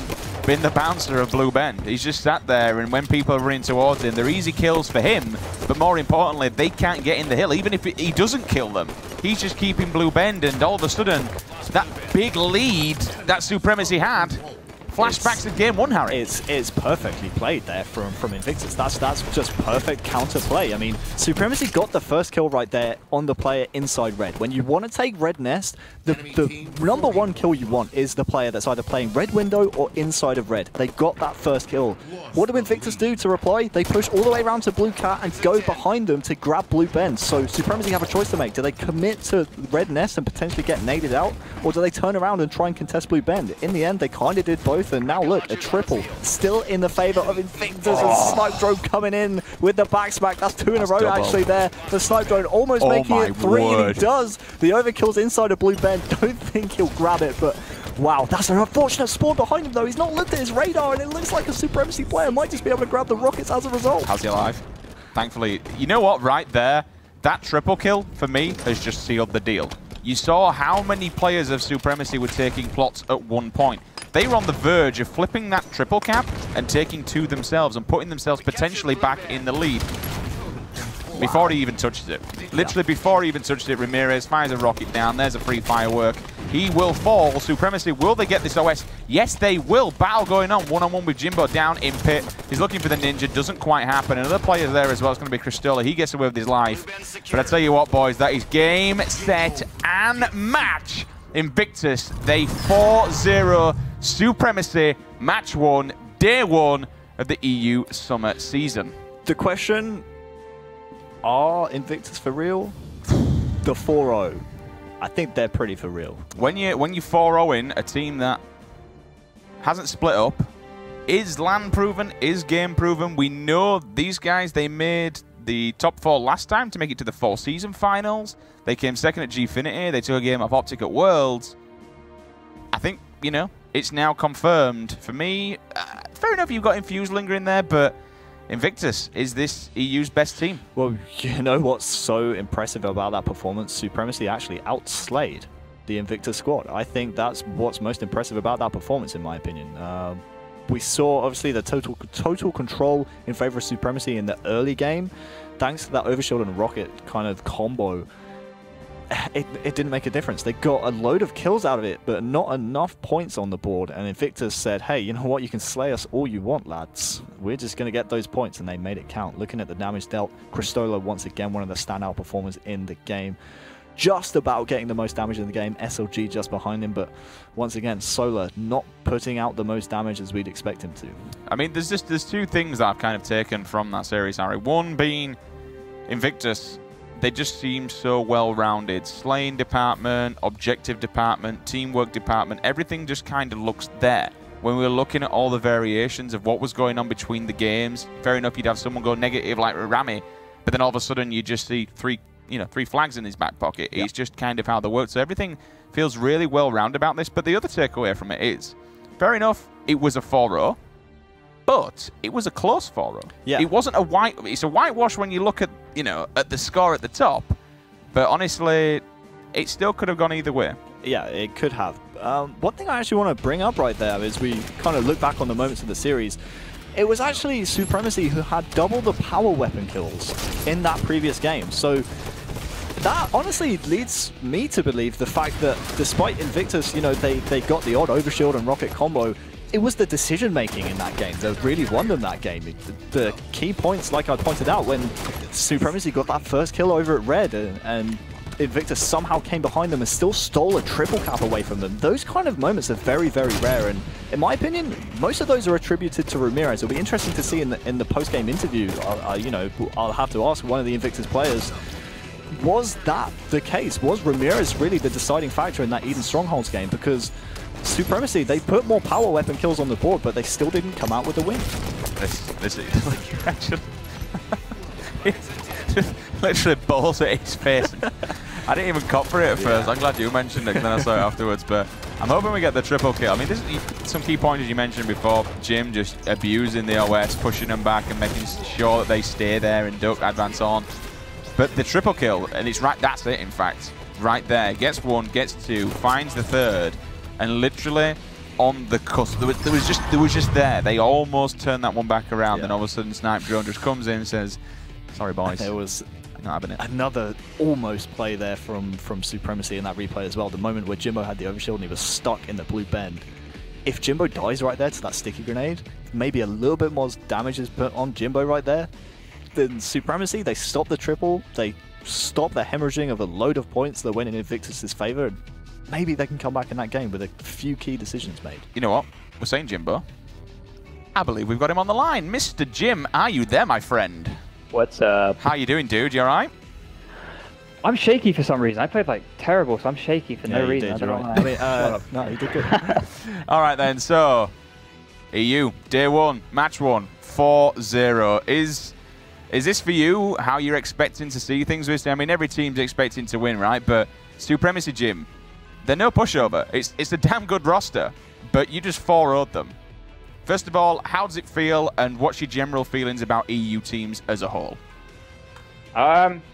[SPEAKER 1] the bouncer of Blue Bend. He's just sat there, and when people are running towards him, they're easy kills for him, but more importantly, they can't get in the hill. Even if he doesn't kill them, he's just keeping Blue Bend, and all of a sudden, that big lead that Supremacy had, flashbacks of game 1, Harry.
[SPEAKER 2] It's perfectly played there from Invictus. That's just perfect counterplay. I mean, Supremacy got the first kill right there on the player inside red. When you want to take red nest, the #1 kill you want is the player that's either playing red window or inside of red. They got that first kill. What do Invictus do to reply? They push all the way around to Blue Cat and go behind them to grab Blue Bend. So Supremacy have a choice to make. Do they commit to red nest and potentially get naded out, or do they turn around and try and contest Blue Bend? In the end, they kind of did both. And now look, a triple still in the favor of Invictus. And Snipe Drone coming in with the backsmack. That's 2 in a row double. Actually there. The Snipe Drone almost making it 3, and he does. The overkill's inside of Blue Bend. Don't think he'll grab it, but wow, that's an unfortunate spawn behind him though. He's not looked at his radar, and it looks like a Supremacy player might just be able to grab the Rockets as a result.
[SPEAKER 1] How's he alive? Thankfully, you know what, right there, that triple kill for me has just sealed the deal. You saw how many players of Supremacy were taking plots at one point. They were on the verge of flipping that triple cap and taking 2 themselves and putting themselves potentially back in the lead before he even touches it. Literally before he even touched it, Ramirez fires a rocket down. There's a free firework. He will fall. Supremacy, will they get this OS? Yes, they will. Battle going on, one-on-one with Jimbo down in pit. He's looking for the ninja. Doesn't quite happen. Another player there as well. It's going to be Cristola. He gets away with his life. But I tell you what, boys, that is game, set, and match. Invictus, they 4-0 Supremacy, match 1, day 1 of the EU summer season.
[SPEAKER 2] The question, are Invictus for real? The 4-0. I think they're pretty for real.
[SPEAKER 1] When you 4-0-ing a team that hasn't split up, is LAN proven, is game proven. We know these guys, they made the top 4 last time to make it to the 4 season finals. They came second at Gfinity. They took a game off Optic at Worlds. I think, you know, it's now confirmed. For me, fair enough, you've got Infuse lingering there, but Invictus is this EU's best team. Well,
[SPEAKER 2] you know what's so impressive about that performance? Supremacy actually outslayed the Invictus squad. I think that's what's most impressive about that performance, in my opinion. We saw, obviously, the total control in favor of Supremacy in the early game. Thanks to that Overshield and Rocket kind of combo, it didn't make a difference. They got a load of kills out of it, but not enough points on the board. And Invictus said, hey, you know what? You can slay us all you want, lads. We're just going to get those points, and they made it count. Looking at the damage dealt, Cristola, once again, one of the standout performers in the game. Just about getting the most damage in the game. SLG just behind him, but once again, Solar not putting out the most damage as we'd expect him to.
[SPEAKER 1] I mean, there's two things that I've kind of taken from that series, Harry. One being Invictus. They just seem so well-rounded. Slaying department, objective department, teamwork department, everything just kind of looks there. When we were looking at all the variations of what was going on between the games, fair enough, you'd have someone go negative like Rami, but then all of a sudden you just see three flags in his back pocket. Yep. It's just kind of how they work. So everything feels really well-rounded about this. But the other takeaway from it is, fair enough, it was a 4-0, but it was a close 4-0.
[SPEAKER 2] Yeah.
[SPEAKER 1] It wasn't a white. It's a whitewash when you look at, you know, at the score at the top. But honestly, it still could have gone either way.
[SPEAKER 2] Yeah, it could have. One thing I actually want to bring up right there is we kind of look back on the moments of the series. It was actually Supremacy who had double the power weapon kills in that previous game. So that honestly leads me to believe the fact that despite Invictus, you know, they got the odd overshield and rocket combo, it was the decision-making in that game that really won them that game. The key points, like I pointed out, when Supremacy got that first kill over at Red and Invictus somehow came behind them and still stole a triple cap away from them. Those kind of moments are very, very rare, and in my opinion, most of those are attributed to Ramirez. It'll be interesting to see in the post-game interview. You know, I'll have to ask one of the Invictus players, was that the case? Was Ramirez really the deciding factor in that Eden Strongholds game? Because Supremacy, they put more power weapon kills on the board, but they still didn't come out with a win.
[SPEAKER 1] This is like, actually, literally balls at his face. I didn't even cop for it at first. I'm glad you mentioned it, because then I saw it afterwards. But I'm hoping we get the triple kill. I mean, this is some key pointers you mentioned before. Jim just abusing the OS, pushing them back and making sure that they stay there and don't advance on. But the triple kill, and it's right, that's it, in fact. Right there. Gets one, gets two, finds the third, and literally on the cusp. There was just there. They almost turned that one back around, and all of a sudden Snipe Drone just comes in and says, sorry, boys.
[SPEAKER 2] There was
[SPEAKER 1] not having it.
[SPEAKER 2] Another almost play there from Supremacy in that replay as well. The moment where Jimbo had the overshield and he was stuck in the blue bend. If Jimbo dies right there to that sticky grenade, maybe a little bit more damage is put on Jimbo right there. Then Supremacy, they stop the triple, they stop the hemorrhaging of a load of points that went in Invictus' favor, and maybe they can come back in that game with a few key decisions made.
[SPEAKER 1] You know what? We're saying Jimbo. I believe we've got him on the line. Mr. Jim, are you there, my friend?
[SPEAKER 3] What's up?
[SPEAKER 1] How you doing, dude? You alright?
[SPEAKER 3] I'm shaky for some reason. I played like terrible, so I'm shaky for no reason.
[SPEAKER 2] Did, I don't know. Right. I mean, no, you did good.
[SPEAKER 1] Alright then, so EU, day one, match one, 4-0. Is this for you how you're expecting to see things this day? I mean, every team's expecting to win, right? But Supremacy, Jim, they're no pushover. It's a damn good roster, but you just 4-0'd them. First of all, how does it feel, and what's your general feelings about EU teams as a whole?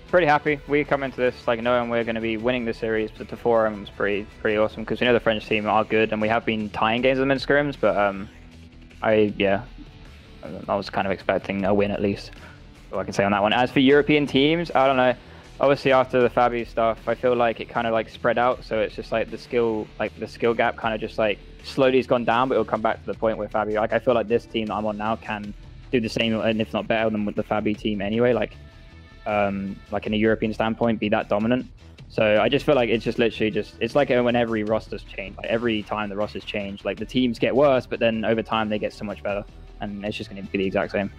[SPEAKER 3] Pretty happy. We come into this like knowing we're going to be winning the series, but the 4-0 was pretty awesome because we know the French team are good, and we have been tying games with them in scrims. But I was kind of expecting a win at least. So I can say on that one. As for European teams, I don't know. Obviously, after the Fabi stuff, I feel like it kind of like spread out. So it's just like the skill gap kind of just like slowly has gone down, but it'll come back to the point where Fabi. Like I feel like this team that I'm on now can do the same, and if not better than with the Fabi team anyway. Like in a European standpoint, be that dominant. So I just feel like it's just literally it's like when every roster's changed. Like every time the roster's changed, like the teams get worse, but then over time they get so much better, and it's just going to be the exact same.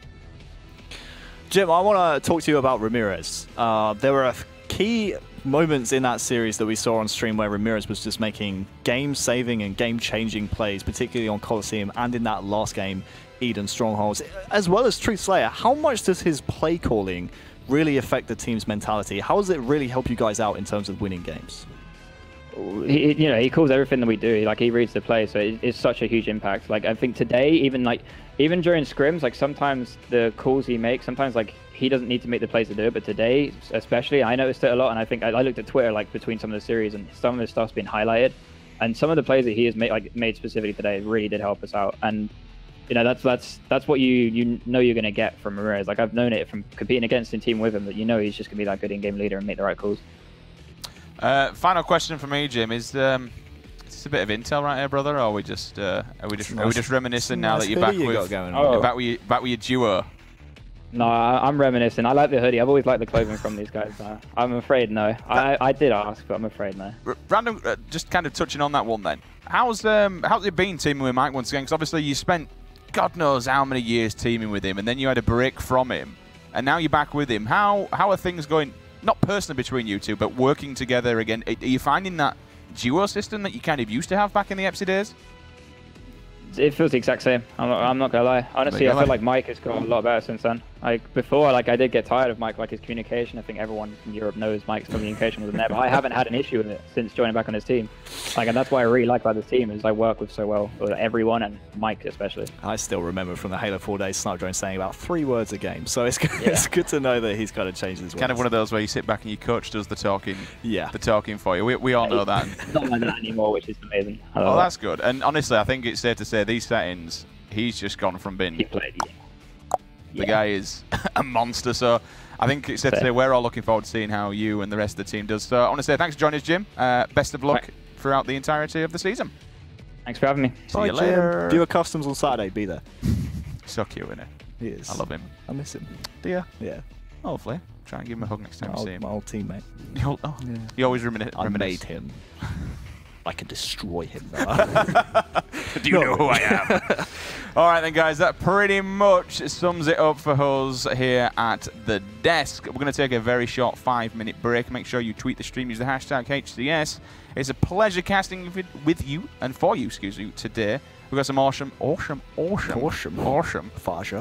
[SPEAKER 2] Jim, I want to talk to you about Ramirez. There were key moments in that series that we saw on stream where Ramirez was just making game-saving and game-changing plays, particularly on Coliseum and in that last game, Eden Strongholds, as well as Truth Slayer. How much does his play calling really affect the team's mentality? How does it really help you guys out in terms of winning games?
[SPEAKER 3] He calls everything that we do. Like he reads the play, so it's such a huge impact. Like I think today, even during scrims, like sometimes the calls he makes, sometimes like he doesn't need to make the plays to do it, but today especially, I noticed it a lot. And I think I looked at Twitter like between some of the series, and some of his stuff's been highlighted, and some of the plays that he has made specifically today really did help us out. And you know that's what you know you're gonna get from Ramirez. Like I've known it from competing against him, team with him, that you know he's just gonna be that good in-game leader and make the right calls.
[SPEAKER 1] Final question for me, Jim, is this a bit of intel right here, brother, or are we just reminiscing now that you're back with your duo?
[SPEAKER 3] No, I'm reminiscing. I like the hoodie. I've always liked the clothing from these guys. I'm afraid no. I did ask, but I'm afraid no.
[SPEAKER 1] Random, just kind of touching on that one then. How's it been teaming with Mike once again? Because obviously you spent God knows how many years teaming with him, and then you had a break from him, and now you're back with him. How are things going? Not personally between you two, but working together again. Are you finding that duo system that you kind of used to have back in the EPSI days?
[SPEAKER 3] It feels the exact same. I'm not gonna lie. Honestly, I feel like Mike has got a lot better since then. Like before, like I did get tired of Mike, like his communication. I think everyone in Europe knows Mike's communication wasn't there, but I haven't had an issue with it since joining back on his team. Like, and that's why I really like about this team is I work with so well with everyone and Mike especially.
[SPEAKER 2] I still remember from the Halo 4 days, Snapdragon saying about 3 words a game. So it's it's good to know that he's kind of changed his ways.
[SPEAKER 1] Kind of one of those where you sit back and your coach does the talking.
[SPEAKER 2] Yeah.
[SPEAKER 1] The talking for you. We all know that.
[SPEAKER 3] It's not like that anymore, which is amazing.
[SPEAKER 1] Oh, that's good. And honestly, I think it's safe to say these settings, he's just gone from being...
[SPEAKER 3] He played,
[SPEAKER 1] The guy is a monster, so I think it's safe to say we're all looking forward to seeing how you and the rest of the team does. So I want to say thanks for joining us, Jim. Best of luck throughout the entirety of the season.
[SPEAKER 3] Thanks for having me.
[SPEAKER 1] See you later.
[SPEAKER 2] Do your customs on Saturday, be there.
[SPEAKER 1] So cute, isn't it?
[SPEAKER 2] He is.
[SPEAKER 1] I love him.
[SPEAKER 2] I miss him.
[SPEAKER 1] Do you?
[SPEAKER 2] Yeah.
[SPEAKER 1] Hopefully. Try and give him a hug next time you see him.
[SPEAKER 2] My old teammate.
[SPEAKER 1] You always reminisce.
[SPEAKER 2] I made him. I can destroy him.
[SPEAKER 1] Do you know who I am? All right then, guys, that pretty much sums it up for us here at the desk. We're going to take a very short 5-minute break. Make sure you tweet the stream, use the hashtag HCS. It's a pleasure casting with you and for you, excuse me, today. We've got some awesome.
[SPEAKER 2] Faja.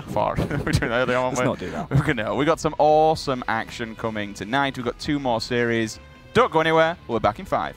[SPEAKER 1] We're doing that earlier on.
[SPEAKER 2] Let's not do that.
[SPEAKER 1] We've got some awesome action coming tonight. We've got 2 more series. Don't go anywhere. We're back in 5.